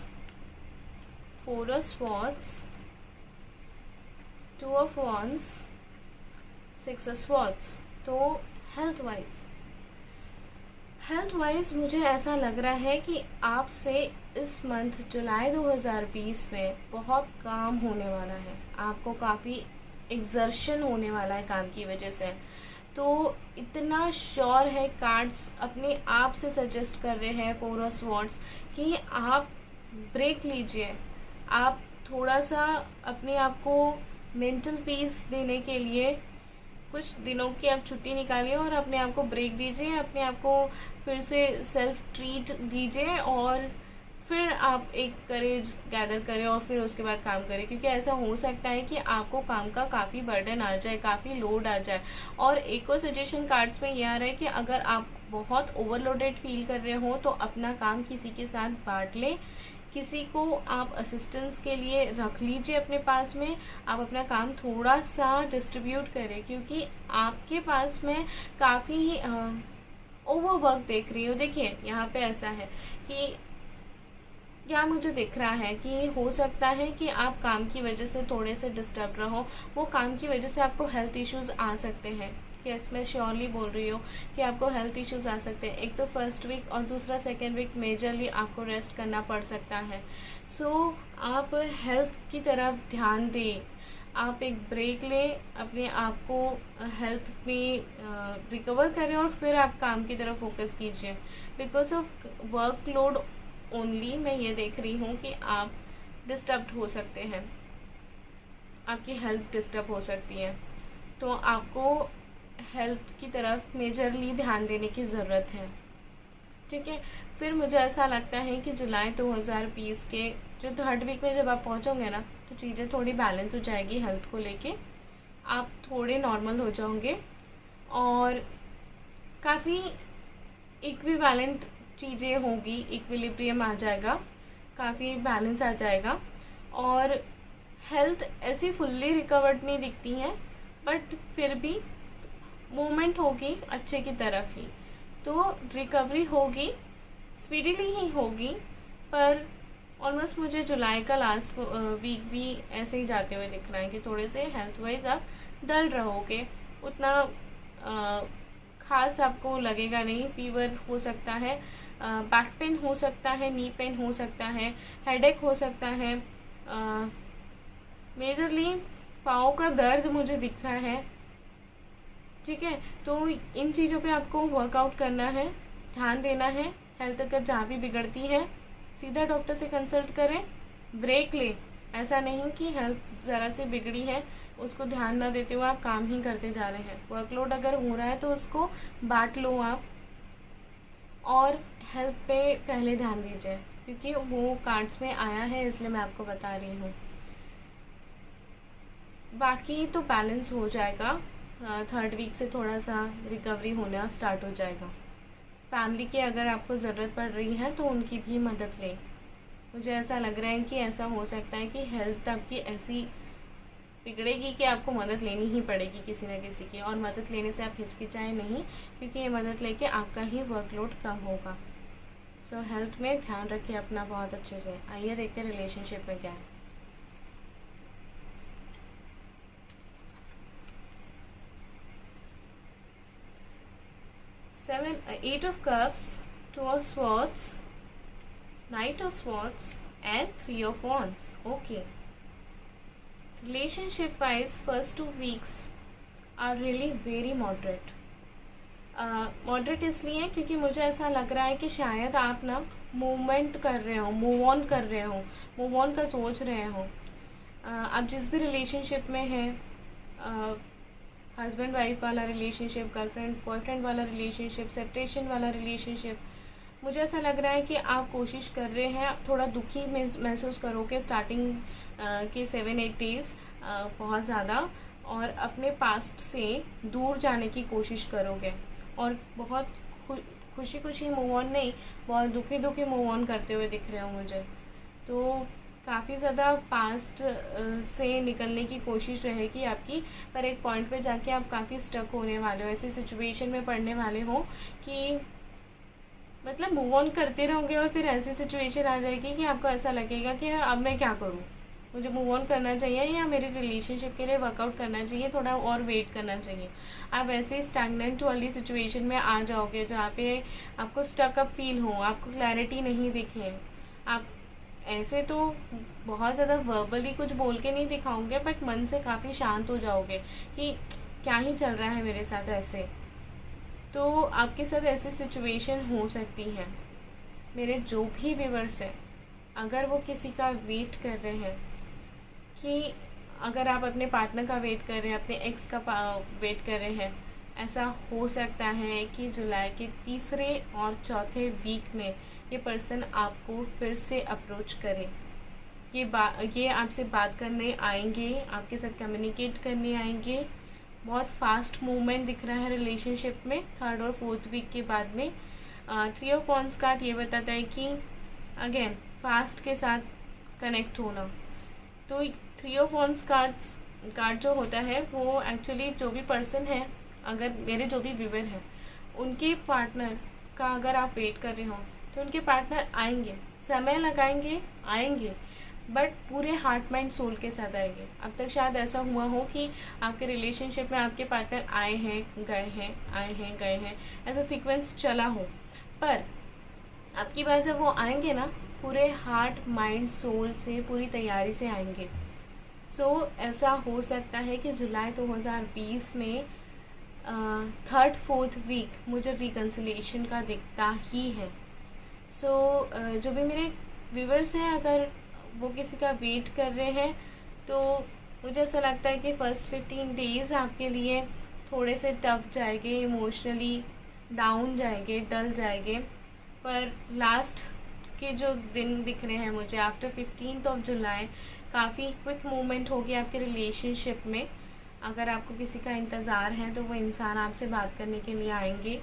four of swords, two of wands, six of swords. तो हेल्थ वाइज मुझे ऐसा लग रहा है कि आपसे इस मंथ जुलाई 2020 में बहुत काम होने वाला है। आपको काफ़ी एक्सर्शन होने वाला है काम की वजह से। तो इतना श्योर है, कार्ड्स अपने आप से सजेस्ट कर रहे हैं, फोर ऑफ स्वॉर्ड्स, कि आप ब्रेक लीजिए। आप थोड़ा सा अपने आप को मेंटल पीस देने के लिए कुछ दिनों की आप छुट्टी निकालिए और अपने आप को ब्रेक दीजिए, अपने आप को फिर से सेल्फ ट्रीट दीजिए, और फिर आप एक करेज गैदर करें और फिर उसके बाद काम करें। क्योंकि ऐसा हो सकता है कि आपको काम का काफ़ी बर्डन आ जाए, काफ़ी लोड आ जाए। और एक और सजेशन कार्ड्स में यह आ रहा है कि अगर आप बहुत ओवरलोडेड फील कर रहे हो तो अपना काम किसी के साथ बांट लें, किसी को आप असिस्टेंस के लिए रख लीजिए अपने पास में। आप अपना काम थोड़ा सा डिस्ट्रीब्यूट करें, क्योंकि आपके पास में काफ़ी ओवरवर्क देख रही हो। देखिए यहाँ पे ऐसा है कि क्या मुझे दिख रहा है कि हो सकता है कि आप काम की वजह से थोड़े से डिस्टर्ब रहो। वो काम की वजह से आपको हेल्थ इश्यूज आ सकते हैं। यस, मैं श्योरली बोल रही हूँ कि आपको हेल्थ इश्यूज आ सकते हैं। एक तो फर्स्ट वीक और दूसरा सेकेंड वीक मेजरली आपको रेस्ट करना पड़ सकता है। सो आप हेल्थ की तरफ ध्यान दें, आप एक ब्रेक लें, अपने आप को हेल्थ में रिकवर करें और फिर आप काम की तरफ फोकस कीजिए। बिकॉज ऑफ वर्कलोड ओनली मैं ये देख रही हूँ कि आप डिस्टर्ब हो सकते हैं, आपकी हेल्थ डिस्टर्ब हो सकती है। तो आपको हेल्थ की तरफ मेजरली ध्यान देने की ज़रूरत है, ठीक है। फिर मुझे ऐसा लगता है कि जुलाई 2020 के जो थर्ड वीक में जब आप पहुँचोगे ना, तो चीज़ें थोड़ी बैलेंस हो जाएगी हेल्थ को लेके। आप थोड़े नॉर्मल हो जाओगे और काफ़ी इक्विवेलेंट चीज़ें होगी, इक्विलिब्रियम आ जाएगा, काफ़ी बैलेंस आ जाएगा। और हेल्थ ऐसी फुल्ली रिकवर्ड नहीं दिखती हैं, बट फिर भी मूवमेंट होगी अच्छे की तरफ ही। तो रिकवरी होगी, स्पीडीली ही होगी, पर ऑलमोस्ट मुझे जुलाई का लास्ट वीक भी ऐसे ही जाते हुए दिख रहा है कि थोड़े से हेल्थ वाइज आप डल रहोगे। उतना खास आपको लगेगा नहीं। फीवर हो सकता है, बैक पेन हो सकता है, नी पेन हो सकता है, हेडेक हो सकता है, मेजरली पाँव का दर्द मुझे दिख रहा है, ठीक है। तो इन चीज़ों पे आपको वर्कआउट करना है, ध्यान देना है। हेल्थ अगर जहाँ भी बिगड़ती है सीधा डॉक्टर से कंसल्ट करें, ब्रेक लें। ऐसा नहीं कि हेल्थ ज़रा सी बिगड़ी है उसको ध्यान ना देते हुए आप काम ही करते जा रहे हैं। वर्कलोड अगर हो रहा है तो उसको बांट लो आप, और हेल्थ पे पहले ध्यान दीजिए, क्योंकि वो कार्ड्स में आया है इसलिए मैं आपको बता रही हूँ। बाकी तो बैलेंस हो जाएगा, थर्ड वीक से थोड़ा सा रिकवरी होना स्टार्ट हो जाएगा। फैमिली की अगर आपको ज़रूरत पड़ रही है तो उनकी भी मदद लें। मुझे ऐसा लग रहा है कि ऐसा हो सकता है कि हेल्थ आपकी ऐसी बिगड़ेगी कि आपको मदद लेनी ही पड़ेगी किसी न किसी की, और मदद लेने से आप हिचकिचाएं नहीं, क्योंकि ये मदद लेके आपका ही वर्कलोड कम होगा। सो हेल्थ में ध्यान रखिए अपना बहुत अच्छे से। आइए देखते हैं रिलेशनशिप में क्या है। 8 of Cups, 2 of Swords, Knight of Swords and 3 of Wands. Okay. Relationship wise, first 2 weeks are really very moderate. Moderate इसलिए क्योंकि मुझे ऐसा लग रहा है कि शायद आप ना मूवमेंट कर रहे हो, मूव ऑन कर रहे हो, मूव ऑन का सोच रहे हो। आप जिस भी रिलेशनशिप में हैं, हस्बैंड वाइफ वाला रिलेशनशिप, गर्लफ्रेंड बॉयफ्रेंड वाला रिलेशनशिप, सेपरेशन वाला रिलेशनशिप, मुझे ऐसा लग रहा है कि आप कोशिश कर रहे हैं। थोड़ा दुखी महसूस करोगे स्टार्टिंग के 7-8 डेज बहुत ज़्यादा, और अपने पास्ट से दूर जाने की कोशिश करोगे, और बहुत खुशी खुशी मूव ऑन नहीं, बहुत दुखी दुखी मूव ऑन करते हुए दिख रहे हो मुझे। तो काफ़ी ज़्यादा पास्ट से निकलने की कोशिश रहेगी आपकी, पर एक पॉइंट पे जाके आप काफ़ी स्टक होने वाले हो, ऐसी सिचुएशन में पड़ने वाले हो कि मतलब मूव ऑन करते रहोगे और फिर ऐसी सिचुएशन आ जाएगी कि आपको ऐसा लगेगा कि अब मैं क्या करूँ, मुझे मूव ऑन करना चाहिए या मेरे रिलेशनशिप के लिए वर्कआउट करना चाहिए, थोड़ा और वेट करना चाहिए। आप ऐसे स्टैग्नेंट वाली सिचुएशन में आ जाओगे जहाँ पे आपको स्टक अप फील हो, आपको क्लैरिटी नहीं दिखे। आप ऐसे तो बहुत ज़्यादा वर्बली कुछ बोल के नहीं दिखाओगे, बट मन से काफ़ी शांत हो जाओगे कि क्या ही चल रहा है मेरे साथ ऐसे। तो आपके साथ ऐसी सिचुएशन हो सकती है। मेरे जो भी व्यूअर्स हैं, अगर वो किसी का वेट कर रहे हैं, कि अगर आप अपने पार्टनर का वेट कर रहे हैं, अपने एक्स का वेट कर रहे हैं, ऐसा हो सकता है कि जुलाई के 3 और 4 वीक में ये पर्सन आपको फिर से अप्रोच करे। ये आपसे बात करने आएंगे, आपके साथ कम्युनिकेट करने आएंगे। बहुत फास्ट मूवमेंट दिख रहा है रिलेशनशिप में 3rd और 4th वीक के बाद में। 3 ऑफ वॉन्ड्स कार्ड ये बताता है कि अगेन फास्ट के साथ कनेक्ट होना। तो 3 ऑफ वॉन्ड्स कार्ड जो होता है वो एक्चुअली जो भी पर्सन है, अगर मेरे जो भी व्यूअर हैं, उनके पार्टनर का अगर आप वेट कर रहे हो तो उनके पार्टनर आएंगे, समय लगाएंगे, आएंगे, बट पूरे हार्ट माइंड सोल के साथ आएंगे। अब तक शायद ऐसा हुआ हो कि आपके रिलेशनशिप में आपके पार्टनर आए हैं गए हैं, आए हैं गए हैं, ऐसा सीक्वेंस चला हो, पर आपकी बार जब वो आएंगे ना, पूरे हार्ट माइंड सोल से, पूरी तैयारी से आएंगे। सो ऐसा हो सकता है कि जुलाई 2020 में 3rd 4th वीक मुझे रिकन्सिलिएशन का दिखता ही है। सो जो भी मेरे व्यूअर्स हैं, अगर वो किसी का वेट कर रहे हैं, तो मुझे ऐसा लगता है कि फर्स्ट 15 डेज़ आपके लिए थोड़े से टफ जाएंगे, इमोशनली डाउन जाएंगे, डल जाएंगे, पर लास्ट के जो दिन दिख रहे हैं मुझे आफ्टर 15th ऑफ जुलाई काफ़ी क्विक मूवमेंट होगी आपके रिलेशनशिप में। अगर आपको किसी का इंतज़ार है तो वो इंसान आपसे बात करने के लिए आएंगे,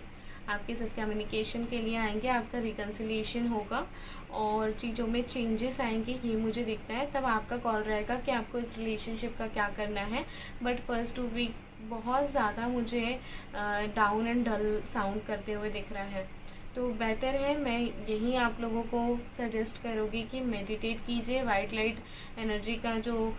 आपके साथ कम्युनिकेशन के लिए आएंगे, आपका रिकन्सिलिएशन होगा और चीज़ों में चेंजेस आएंगे, ये मुझे दिखता है। तब आपका कॉल रहेगा कि आपको इस रिलेशनशिप का क्या करना है। बट फर्स्ट 2 वीक बहुत ज़्यादा मुझे डाउन एंड डल साउंड करते हुए दिख रहा है। तो बेहतर है, मैं यही आप लोगों को सजेस्ट करूँगी कि मेडिटेट कीजिए। वाइट लाइट एनर्जी का जो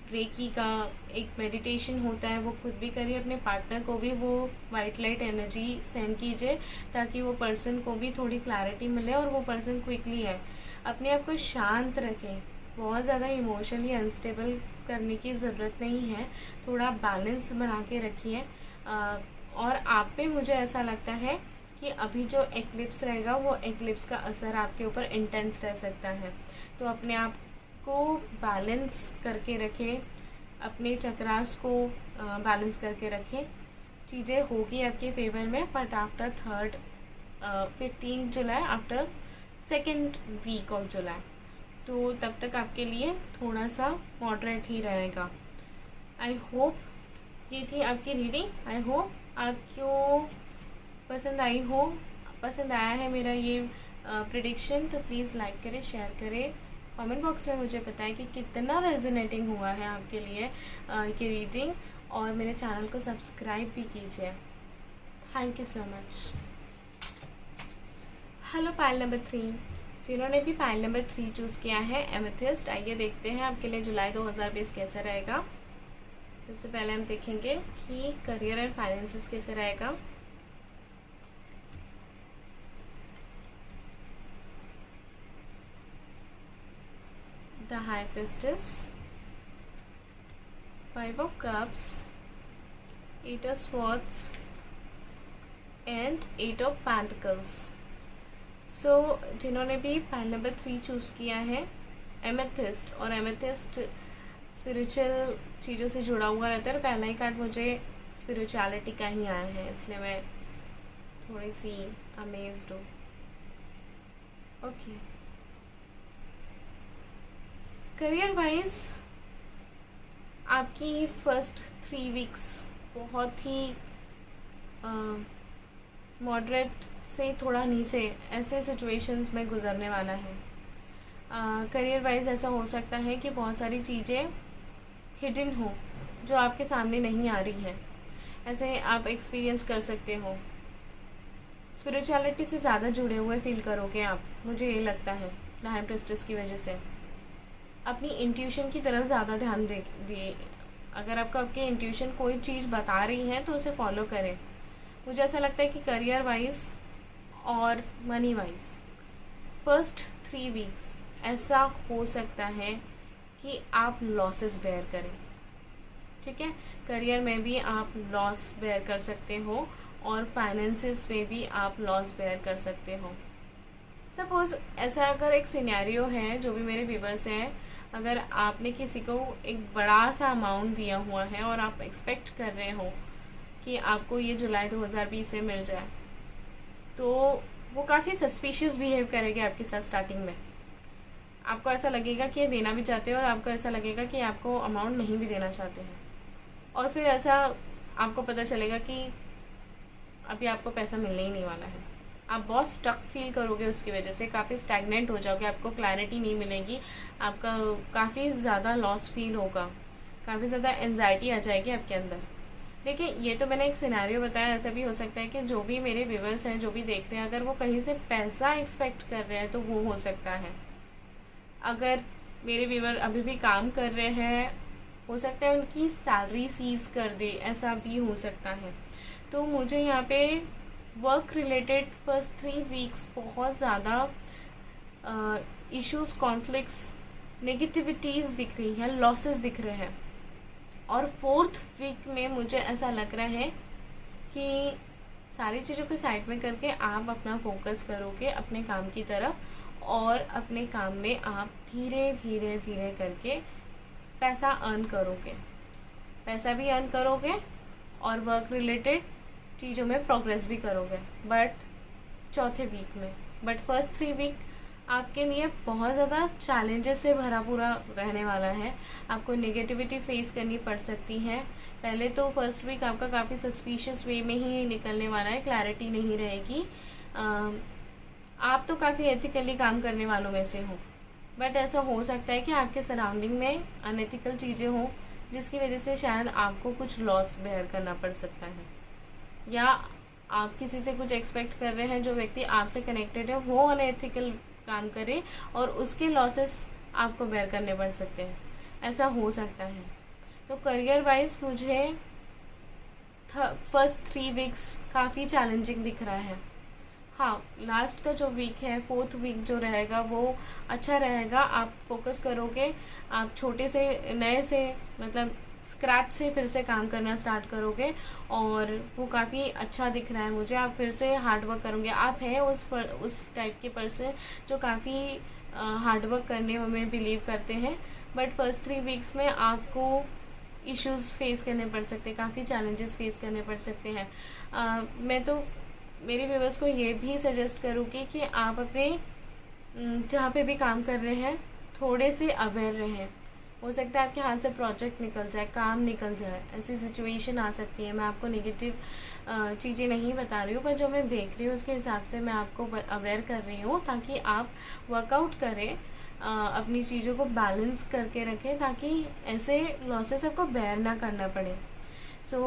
रेकी का एक मेडिटेशन होता है वो खुद भी करिए, अपने पार्टनर को भी वो वाइट लाइट एनर्जी सेंड कीजिए, ताकि वो पर्सन को भी थोड़ी क्लैरिटी मिले और वो पर्सन क्विकली है। अपने आप को शांत रखें, बहुत ज़्यादा इमोशनली अनस्टेबल करने की ज़रूरत नहीं है, थोड़ा बैलेंस बना के रखिए। और आप पे मुझे ऐसा लगता है कि अभी जो एक्लिप्स रहेगा वो एक्लिप्स का असर आपके ऊपर इंटेंस रह सकता है। तो अपने आप को बैलेंस करके रखें, अपने चक्रास को बैलेंस करके रखें, चीज़ें होगी आपके फेवर में। But after 15 July, after 2nd week of July, तो तब तक आपके लिए थोड़ा सा मॉडरेट ही रहेगा। आई होप ये थी आपकी रीडिंग। आई होप आपको पसंद आई हो, पसंद आया है मेरा ये प्रेडिक्शन। तो प्लीज़ लाइक करें, शेयर करें, कमेंट बॉक्स में मुझे बताएं कि कितना रेजोनेटिंग हुआ है आपके लिए की रीडिंग, और मेरे चैनल को सब्सक्राइब भी कीजिए। Thank you so much. Hello pile number 3, जिन्होंने भी पाइल नंबर 3 चूज़ किया है एमेथिस्ट, आइए देखते हैं आपके लिए जुलाई 2020 कैसा रहेगा। सबसे पहले हम देखेंगे कि करियर एंड फाइनेंसेस कैसे रहेगा। The high priestess, 5 of cups, 8 of swords and 8 of pentacles। सो जिन्होंने भी पाइल नंबर 3 चूज़ किया है एमेथिस्ट, और एमेथिस्ट स्पिरिचुअल चीज़ों से जुड़ा हुआ रहता है, और पहला ही कार्ड मुझे स्पिरिचुअलिटी का ही आया है, इसलिए मैं थोड़ी सी अमेज्ड हूँ। ओके, करियर वाइज आपकी फर्स्ट 3 वीक्स बहुत ही मॉडरेट से थोड़ा नीचे ऐसे सिचुएशंस में गुजरने वाला है। करियर वाइज ऐसा हो सकता है कि बहुत सारी चीज़ें हिडन हो जो आपके सामने नहीं आ रही हैं, ऐसे आप एक्सपीरियंस कर सकते हो। स्पिरिचुअलिटी से ज़्यादा जुड़े हुए फील करोगे आप, मुझे ये लगता है द हाई प्रिस्टेस की वजह से। अपनी इंट्यूशन की तरफ ज़्यादा ध्यान दिए। अगर आपको आपकी इंट्यूशन कोई चीज़ बता रही है तो उसे फॉलो करें। मुझे ऐसा लगता है कि करियर वाइज और मनी वाइज फर्स्ट 3 वीक्स ऐसा हो सकता है कि आप लॉसेस बेयर करें। ठीक है, करियर में भी आप लॉस बेयर कर सकते हो और फाइनेंसेस में भी आप लॉस बेयर कर सकते हो। सपोज ऐसा अगर एक सिनेरियो है, जो भी मेरे व्यूवर्स हैं, अगर आपने किसी को एक बड़ा सा अमाउंट दिया हुआ है और आप एक्सपेक्ट कर रहे हो कि आपको ये जुलाई 2020 में मिल जाए, तो वो काफ़ी सस्पिशियस बिहेव करेगी आपके साथ स्टार्टिंग में। आपको ऐसा लगेगा कि ये देना भी चाहते हैं और आपको ऐसा लगेगा कि आपको अमाउंट नहीं भी देना चाहते हैं, और फिर ऐसा आपको पता चलेगा कि अभी आपको पैसा मिलने ही नहीं वाला है। आप बहुत स्टक फील करोगे, उसकी वजह से काफ़ी स्टैग्नेंट हो जाओगे, आपको क्लैरिटी नहीं मिलेगी, आपका काफ़ी ज़्यादा लॉस फील होगा, काफ़ी ज़्यादा एंजाइटी आ जाएगी आपके अंदर। देखिए, ये तो मैंने एक सिनेरियो बताया, ऐसा भी हो सकता है कि जो भी मेरे व्यूवर्स हैं, जो भी देख रहे हैं, अगर वो कहीं से पैसा एक्सपेक्ट कर रहे हैं तो वो हो सकता है। अगर मेरे व्यूवर अभी भी काम कर रहे हैं, हो सकता है उनकी सैलरी सीज कर दे, ऐसा भी हो सकता है। तो मुझे यहाँ पे वर्क रिलेटेड फर्स्ट 3 वीक्स बहुत ज़्यादा इश्यूज, कॉन्फ्लिक्ट्स, नेगेटिविटीज़ दिख रही हैं, लॉसेस दिख रहे हैं। और 4th वीक में मुझे ऐसा लग रहा है कि सारी चीज़ों को साइड में करके आप अपना फोकस करोगे अपने काम की तरफ, और अपने काम में आप धीरे धीरे धीरे करके पैसा अर्न करोगे, पैसा भी अर्न करोगे और वर्क रिलेटेड चीज़ों में प्रोग्रेस भी करोगे, बट 4थे वीक में। बट फर्स्ट 3 वीक आपके लिए बहुत ज़्यादा चैलेंजेस से भरा पूरा रहने वाला है। आपको नेगेटिविटी फेस करनी पड़ सकती है। पहले तो फर्स्ट वीक आपका काफ़ी सस्पिशियस वे में ही निकलने वाला है, क्लैरिटी नहीं रहेगी। आप तो काफ़ी एथिकली काम करने वालों में से हो, बट ऐसा हो सकता है कि आपके सराउंडिंग में अनएथिकल चीज़ें हों, जिसकी वजह से शायद आपको कुछ लॉस बेयर करना पड़ सकता है, या आप किसी से कुछ एक्सपेक्ट कर रहे हैं, जो व्यक्ति आपसे कनेक्टेड है वो अनएथिकल काम करे और उसके लॉसेस आपको बेयर करने पड़ सकते हैं, ऐसा हो सकता है। तो करियर वाइज मुझे फर्स्ट 3 वीक्स काफ़ी चैलेंजिंग दिख रहा है। हाँ, लास्ट का जो वीक है, 4th वीक जो रहेगा वो अच्छा रहेगा। आप फोकस करोगे, आप छोटे से नए से मतलब स्क्रैच से फिर से काम करना स्टार्ट करोगे, और वो काफ़ी अच्छा दिख रहा है मुझे। आप फिर से हार्ड वर्क करोगे, आप हैं उस टाइप के पर्सन जो काफ़ी हार्ड वर्क करने में बिलीव करते हैं। बट फर्स्ट 3 वीक्स में आपको इश्यूज़ फेस करने पड़ सकते हैं, काफ़ी चैलेंजेस फेस करने पड़ सकते हैं। मैं तो मेरे व्यूअर्स को ये भी सजेस्ट करूँगी कि आप अपने जहाँ पे भी काम कर रहे हैं थोड़े से अवेयर रहें। हो सकता है आपके हाथ से प्रोजेक्ट निकल जाए, काम निकल जाए, ऐसी सिचुएशन आ सकती है। मैं आपको नेगेटिव चीज़ें नहीं बता रही हूँ, पर जो मैं देख रही हूँ उसके हिसाब से मैं आपको अवेयर कर रही हूँ, ताकि आप वर्कआउट करें अपनी चीज़ों को बैलेंस करके रखें ताकि ऐसे लॉसेस आपको बेयर ना करना पड़े। सो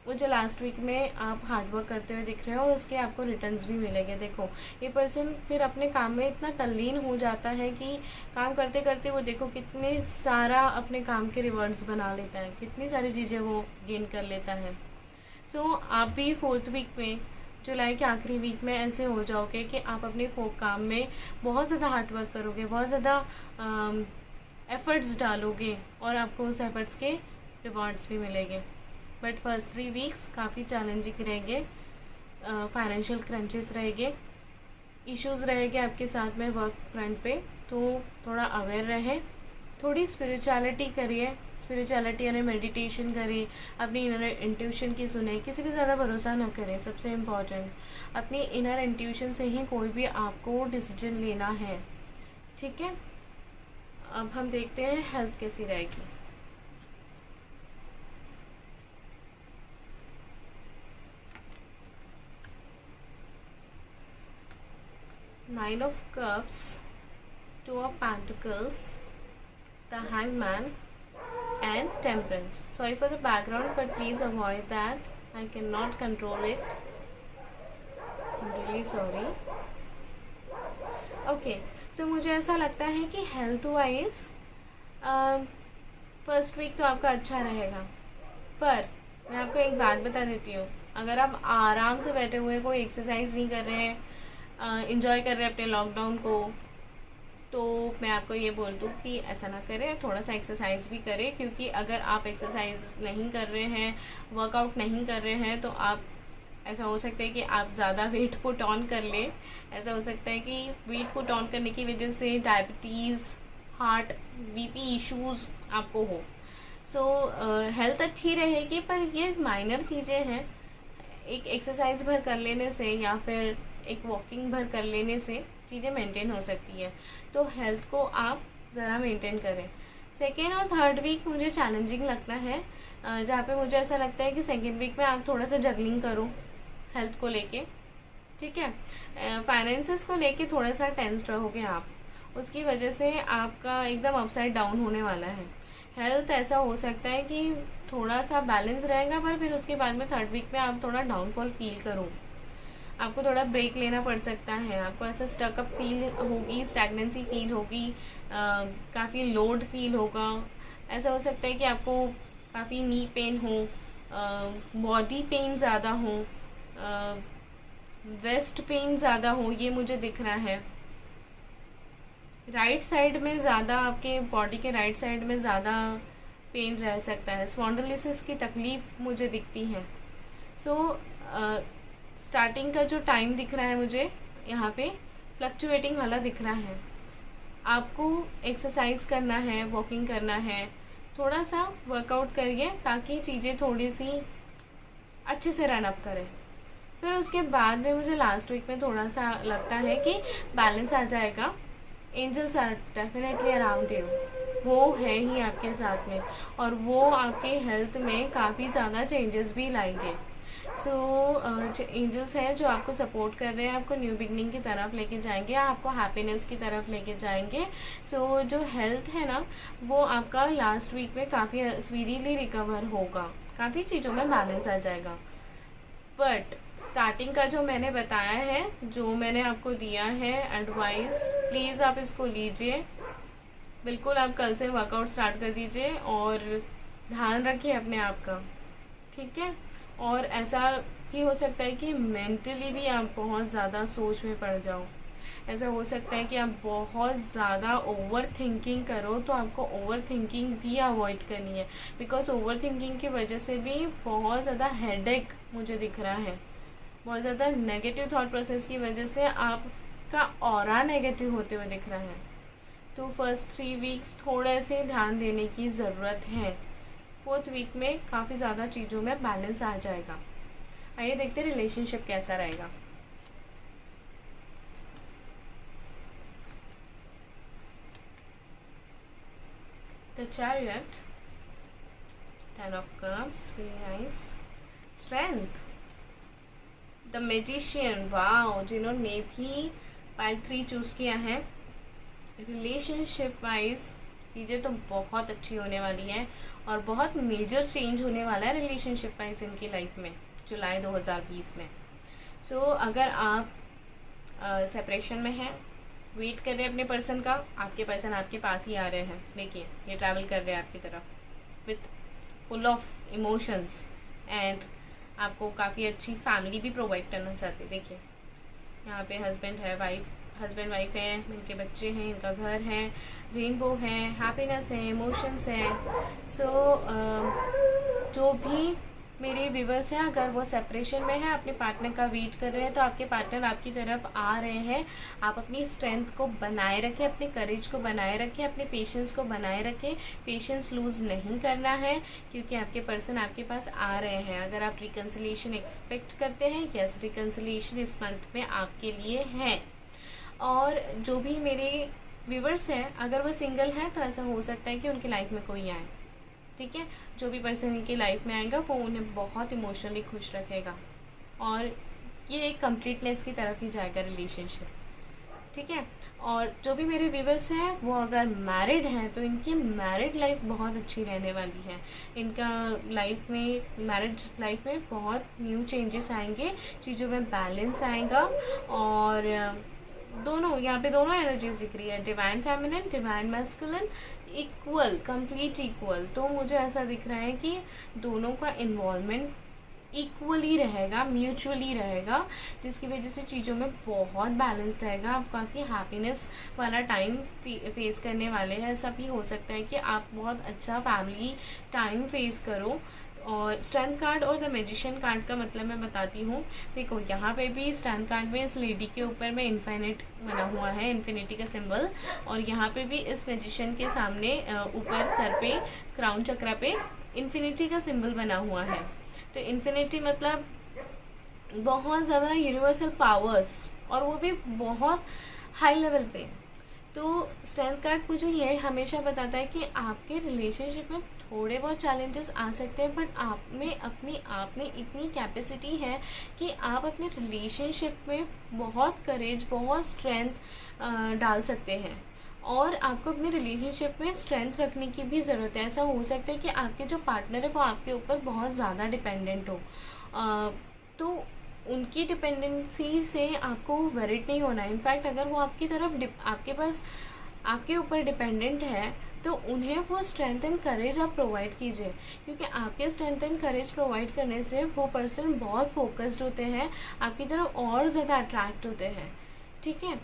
वो जो लास्ट वीक में आप हार्डवर्क करते हुए दिख रहे हो और उसके आपको रिटर्न्स भी मिलेंगे। देखो ये पर्सन फिर अपने काम में इतना तल्लीन हो जाता है कि काम करते करते वो देखो कितने सारा अपने काम के रिवॉर्ड्स बना लेता है, कितनी सारी चीज़ें वो गेन कर लेता है। सो आप भी 4th वीक में, जुलाई के आखिरी वीक में ऐसे हो जाओगे कि आप अपने काम में बहुत ज़्यादा हार्डवर्क करोगे, बहुत ज़्यादा एफर्ट्स डालोगे और आपको उस एफर्ट्स के रिवॉर्ड्स भी मिलेंगे। बट फर्स्ट 3 वीक्स काफ़ी चैलेंजिंग रहेंगे, फाइनेंशियल क्रंचेस रहेंगे, इश्यूज़ रहेंगे आपके साथ में वर्क फ्रंट पे, तो थोड़ा अवेयर रहे, थोड़ी स्पिरिचुअलिटी करिए, स्पिरिचुअलिटी यानी मेडिटेशन करिए, अपनी इनर इंट्यूशन की सुने, किसी पे ज़्यादा भरोसा ना करें। सबसे इम्पॉर्टेंट अपनी इनर इंट्यूशन से ही कोई भी आपको डिसीजन लेना है, ठीक है। अब हम देखते हैं हेल्थ कैसी रहेगी। Nine of Cups, Two of Pentacles, the Hangman, and Temperance. Sorry for the background, but please avoid that. I cannot control it. I'm really sorry. Okay, so मुझे ऐसा लगता है कि हेल्थ वाइज फर्स्ट वीक तो आपका अच्छा रहेगा, पर मैं आपको एक बात बता देती हूँ, अगर आप आराम से बैठे हुए कोई एक्सरसाइज नहीं कर रहे हैं, इंजॉय कर रहे हैं अपने लॉकडाउन को, तो मैं आपको ये बोल दूँ कि ऐसा ना करें, थोड़ा सा एक्सरसाइज भी करें। क्योंकि अगर आप एक्सरसाइज नहीं कर रहे हैं, वर्कआउट नहीं कर रहे हैं, तो आप ऐसा हो सकता है कि आप ज़्यादा वेट पुट ऑन कर लें। ऐसा हो सकता है कि वेट पुट ऑन करने की वजह से डायबिटीज़, हार्ट, बीपी इश्यूज़ आपको हो। सो हेल्थ अच्छी रहेगी, पर ये माइनर चीज़ें हैं। एक एक्सरसाइज भर कर लेने से या फिर एक वॉकिंग भर कर लेने से चीज़ें मेंटेन हो सकती है। तो हेल्थ को आप ज़रा मेंटेन करें। सेकेंड और थर्ड वीक मुझे चैलेंजिंग लगता है, जहाँ पे मुझे ऐसा लगता है कि सेकेंड वीक में आप थोड़ा सा जगलिंग करो हेल्थ को लेके, ठीक है। फाइनेंसेस को लेके थोड़ा सा टेंस रहोगे आप, उसकी वजह से आपका एकदम अपसाइड डाउन होने वाला है। हेल्थ ऐसा हो सकता है कि थोड़ा सा बैलेंस रहेगा, पर फिर उसके बाद में थर्ड वीक में आप थोड़ा डाउनफॉल फील करो, आपको थोड़ा ब्रेक लेना पड़ सकता है, आपको ऐसा स्टकअप फील होगी, स्टैग्नेंसी फील होगी, काफ़ी लोड फील होगा। ऐसा हो सकता है कि आपको काफ़ी नी पेन हो, बॉडी पेन ज़्यादा हो, वेस्ट पेन ज़्यादा हो, ये मुझे दिख रहा है। राइट साइड में ज़्यादा, आपके बॉडी के राइट साइड में ज़्यादा पेन रह सकता है। स्पॉन्डिलोसिस की तकलीफ मुझे दिखती है। सो स्टार्टिंग का जो टाइम दिख रहा है मुझे यहाँ पे फ्लक्चुएटिंग वाला दिख रहा है। आपको एक्सरसाइज करना है, वॉकिंग करना है, थोड़ा सा वर्कआउट करिए ताकि चीज़ें थोड़ी सी अच्छे से रन अप करें। फिर उसके बाद में मुझे लास्ट वीक में थोड़ा सा लगता है कि बैलेंस आ जाएगा। Angels are definitely around you, वो है ही आपके साथ में, और वो आपके हेल्थ में काफ़ी ज़्यादा चेंजेस भी लाएंगे। सो एंजल्स हैं जो आपको सपोर्ट कर रहे हैं, आपको न्यू बिगनिंग की तरफ लेके जाएंगे, आपको हैप्पीनेस की तरफ लेके जाएंगे। सो जो हेल्थ है ना, वो आपका लास्ट वीक में काफ़ी स्पीडीली रिकवर होगा, काफ़ी चीज़ों में बैलेंस आ जाएगा। बट स्टार्टिंग का जो मैंने बताया है, जो मैंने आपको दिया है एडवाइस, प्लीज़ आप इसको लीजिए। बिल्कुल आप कल से वर्कआउट स्टार्ट कर दीजिए और ध्यान रखिए अपने आप का, ठीक है। और ऐसा भी हो सकता है कि मेंटली भी आप बहुत ज़्यादा सोच में पड़ जाओ। ऐसा हो सकता है कि आप बहुत ज़्यादा ओवर थिंकिंग करो, तो आपको ओवर थिंकिंग भी अवॉइड करनी है, बिकॉज ओवर थिंकिंग की वजह से भी बहुत ज़्यादा हेडेक मुझे दिख रहा है। बहुत ज़्यादा नेगेटिव थॉट प्रोसेस की वजह से आपका ऑरा नेगेटिव होते हुए दिख रहा है। तो फर्स्ट 3 वीक्स थोड़े से ध्यान देने की ज़रूरत है। 4th वीक में काफ़ी ज़्यादा चीज़ों में बैलेंस आ जाएगा। आइए देखते हैं रिलेशनशिप कैसा रहेगा। The chariot, 10 of Cups, very nice. Strength, the magician, wow, जिन्होंने भी पाइल 3 चूज़ किया है। रिलेशनशिप वाइज चीज़ें तो बहुत अच्छी होने वाली हैं और बहुत मेजर चेंज होने वाला है रिलेशनशिप वाइज इनकी लाइफ में जुलाई 2020 में। सो अगर आप सेपरेशन में हैं, वेट कर रहे हैं अपने पर्सन का, आपके पर्सन आपके पास ही आ रहे हैं। देखिए ये ट्रैवल कर रहे हैं आपकी तरफ with full of emotions and आपको काफ़ी अच्छी फैमिली भी प्रोवाइड करना चाहते हैं। देखिए यहाँ पे हस्बैंड वाइफ है, इनके बच्चे हैं, इनका घर है, रेनबो है, हैप्पीनेस है, इमोशंस है। सो जो भी मेरे व्यूवर्स हैं, अगर वो सेपरेशन में है, अपने पार्टनर का वेट कर रहे हैं, तो आपके पार्टनर आपकी तरफ आ रहे हैं। आप अपनी स्ट्रेंथ को बनाए रखें, अपने करेज को बनाए रखें, अपने पेशेंस को बनाए रखें। पेशेंस लूज़ नहीं करना है क्योंकि आपके पर्सन आपके पास आ रहे हैं। अगर आप रिकन्सिलिएशन एक्सपेक्ट करते हैं, यस रिकन्सिलिएशन इस मंथ में आपके लिए है। और जो भी मेरे व्यूवर्स हैं, अगर वो सिंगल हैं तो ऐसा हो सकता है कि उनकी लाइफ में कोई आए, ठीक है। जो भी पर्सन इनकी लाइफ में आएगा वो उन्हें बहुत इमोशनली खुश रखेगा और ये एक कंप्लीटनेस की तरफ ही जाएगा रिलेशनशिप, ठीक है। और जो भी मेरे व्यूवर्स हैं वो अगर मैरिड हैं तो इनकी मैरिड लाइफ बहुत अच्छी रहने वाली है। इनका लाइफ में मैरिड लाइफ में बहुत न्यू चेंजेस आएंगे, चीज़ों में बैलेंस आएगा। और दोनों यहाँ पे दोनों एनर्जीज दिख रही है, divine feminine, divine masculine, equal, complete equal. तो मुझे ऐसा दिख रहा है कि दोनों का इन्वॉल्वमेंट इक्वली रहेगा, म्यूचुअली रहेगा, जिसकी वजह से चीज़ों में बहुत बैलेंस रहेगा। आप काफ़ी हैप्पीनेस वाला टाइम फेस करने वाले हैं। ऐसा भी हो सकता है कि आप बहुत अच्छा फैमिली टाइम फेस करो। और स्ट्रेंथ कार्ड और द मैजिशियन कार्ड का मतलब मैं बताती हूँ। देखो यहाँ पे भी स्ट्रेंथ कार्ड में इस लेडी के ऊपर में इन्फिनिट बना हुआ है, इन्फिनिटी का सिंबल। और यहाँ पे भी इस मैजिशियन के सामने ऊपर सर पे क्राउन चक्रा पे इन्फिनिटी का सिंबल बना हुआ है। तो इन्फिनिटी मतलब बहुत ज़्यादा यूनिवर्सल पावर्स और वो भी बहुत हाई लेवल पे। तो स्ट्रेंथ कार्ड मुझे ये हमेशा बताता है कि आपके रिलेशनशिप में थोड़े बहुत चैलेंजेस आ सकते हैं, बट आप में इतनी कैपेसिटी है कि आप अपने रिलेशनशिप में बहुत करेज, बहुत स्ट्रेंथ डाल सकते हैं। और आपको अपने रिलेशनशिप में स्ट्रेंथ रखने की भी ज़रूरत है। ऐसा हो सकता है कि आपके जो पार्टनर है वो आपके ऊपर बहुत ज़्यादा डिपेंडेंट हो, तो उनकी डिपेंडेंसी से आपको वरीड नहीं होना है। इनफैक्ट अगर वो आपकी तरफ आपके ऊपर डिपेंडेंट है तो उन्हें वो स्ट्रेंथ एंड करेज आप प्रोवाइड कीजिए, क्योंकि आपके स्ट्रेंथ एंड करेज प्रोवाइड करने से वो पर्सन बहुत फोकस्ड होते हैं, आपकी तरफ और ज़्यादा अट्रैक्ट होते हैं, ठीक है।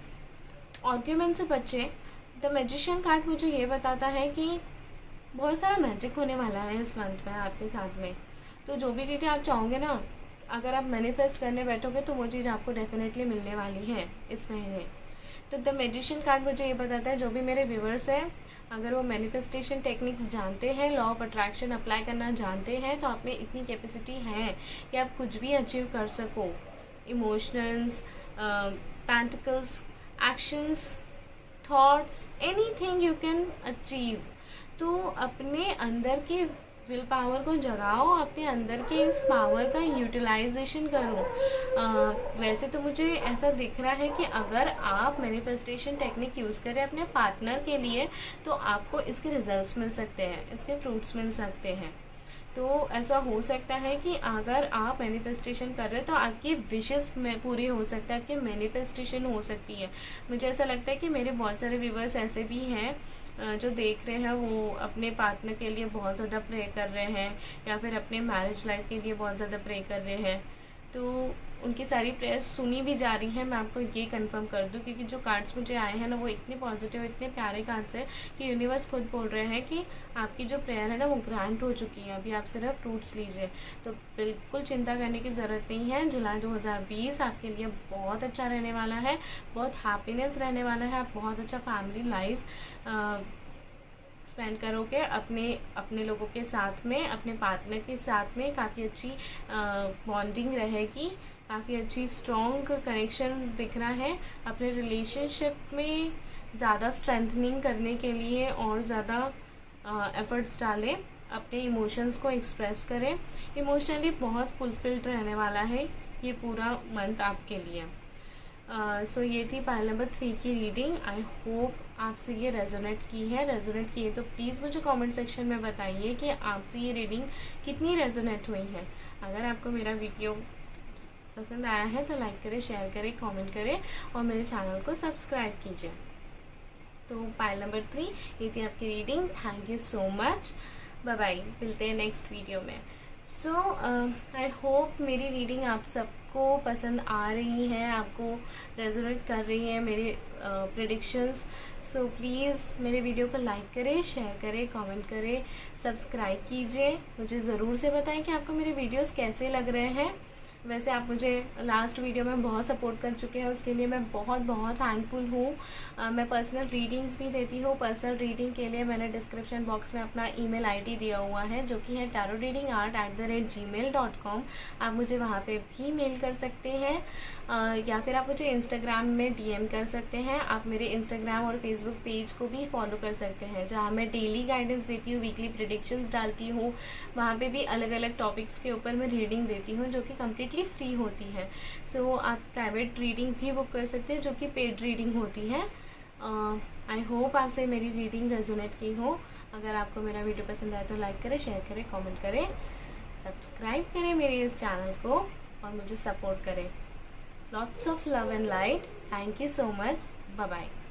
आर्ग्यूमेंट से बचे। द मैजिशियन कार्ड मुझे ये बताता है कि बहुत सारा मैजिक होने वाला है इस मंथ में आपके साथ में। तो जो भी चीज़ें आप चाहोगे ना, अगर आप मैनिफेस्ट करने बैठोगे तो वो चीज़ आपको डेफिनेटली मिलने वाली है इस महीने। तो द मैजिशियन कार्ड मुझे ये बताता है जो भी मेरे व्यूवर्स हैं, अगर वो मैनिफेस्टेशन टेक्निक्स जानते हैं, लॉ ऑफ अट्रैक्शन अप्लाई करना जानते हैं, तो आप में इतनी कैपेसिटी है कि आप कुछ भी अचीव कर सको। Emotions, pentacles, actions, thoughts, anything you can achieve. तो अपने अंदर के विल पावर को जगाओ, अपने अंदर के इस पावर का यूटिलाइजेशन करो। वैसे तो मुझे ऐसा दिख रहा है कि अगर आप मैनिफेस्टेशन टेक्निक यूज़ करें अपने पार्टनर के लिए तो आपको इसके रिजल्ट्स मिल सकते हैं, इसके फ्रूट्स मिल सकते हैं। तो ऐसा हो सकता है कि अगर आप मैनिफेस्टेशन कर रहे हैं तो आपकी विशेस में पूरी हो सकता है, आपकी मैनिफेस्टेशन हो सकती है। मुझे ऐसा लगता है कि मेरे बहुत सारे व्यूवर्स ऐसे भी हैं जो देख रहे हैं, वो अपने पार्टनर के लिए बहुत ज़्यादा प्रे कर रहे हैं या फिर अपने मैरिज लाइफ के लिए बहुत ज़्यादा प्रे कर रहे हैं। तो उनकी सारी प्रेयर्स सुनी भी जा रही हैं, मैं आपको ये कंफर्म कर दूं, क्योंकि जो कार्ड्स मुझे आए हैं ना वो इतने पॉजिटिव, इतने प्यारे कार्ड्स हैं कि यूनिवर्स खुद बोल रहे हैं कि आपकी जो प्रेयर है ना वो ग्रांट हो चुकी है, अभी आप सिर्फ फ्रूट्स लीजिए। तो बिल्कुल चिंता करने की ज़रूरत नहीं है। जुलाई 2020 आपके लिए बहुत अच्छा रहने वाला है, बहुत हैप्पीनेस रहने वाला है। आप बहुत अच्छा फैमिली लाइफ स्पेंड करोगे अपने लोगों के साथ में, अपने पार्टनर के साथ में। काफ़ी अच्छी बॉन्डिंग रहेगी, काफ़ी अच्छी स्ट्रॉन्ग कनेक्शन दिख रहा है। अपने रिलेशनशिप में ज़्यादा स्ट्रेंथनिंग करने के लिए और ज़्यादा एफर्ट्स डालें, अपने इमोशंस को एक्सप्रेस करें। इमोशनली बहुत फुलफिल्ड रहने वाला है ये पूरा मंथ आपके लिए। सो ये थी पाइल नंबर 3 की रीडिंग। आई होप आपसे ये रेजोनेट की है। रेजोनेट की है तो प्लीज़ मुझे कमेंट सेक्शन में बताइए कि आपसे ये रीडिंग कितनी रेजोनेट हुई है। अगर आपको मेरा वीडियो पसंद आया है तो लाइक करें, शेयर करें, कमेंट करें और मेरे चैनल को सब्सक्राइब कीजिए। तो पाइल नंबर 3 ये थी आपकी reading. Thank you so much. Bye bye, मिलते हैं नेक्स्ट वीडियो में। सो आई होप मेरी रीडिंग आप सबको पसंद आ रही है, आपको रेजोनेट कर रही है मेरे प्रेडिक्शंस। सो प्लीज़ मेरे वीडियो को लाइक करें, शेयर करें, कमेंट करें, सब्सक्राइब कीजिए। मुझे ज़रूर से बताएं कि आपको मेरे वीडियोस कैसे लग रहे हैं। वैसे आप मुझे लास्ट वीडियो में बहुत सपोर्ट कर चुके हैं, उसके लिए मैं बहुत बहुत थैंकफुल हूँ। मैं पर्सनल रीडिंग्स भी देती हूँ। पर्सनल रीडिंग के लिए मैंने डिस्क्रिप्शन बॉक्स में अपना ईमेल आईडी दिया हुआ है, जो कि है tarotreadingart@gmail.com। आप मुझे वहाँ पे भी मेल कर सकते हैं, या फिर आप मुझे इंस्टाग्राम में डीएम कर सकते हैं। आप मेरे इंस्टाग्राम और फेसबुक पेज को भी फॉलो कर सकते हैं, जहाँ मैं डेली गाइडेंस देती हूँ, वीकली प्रेडिक्शंस डालती हूँ। वहाँ पे भी अलग अलग टॉपिक्स के ऊपर मैं रीडिंग देती हूँ, जो कि कम्प्लीटली फ्री होती है। सो आप प्राइवेट रीडिंग भी बुक कर सकते हैं, जो कि पेड रीडिंग होती है। आई होप आपसे मेरी रीडिंग रेजोनेट की हो। अगर आपको मेरा वीडियो पसंद आए तो लाइक करें, शेयर करें, कमेंट करें, सब्सक्राइब करें मेरे इस चैनल को और मुझे सपोर्ट करें। Lots of love and light. Thank you so much. Bye bye.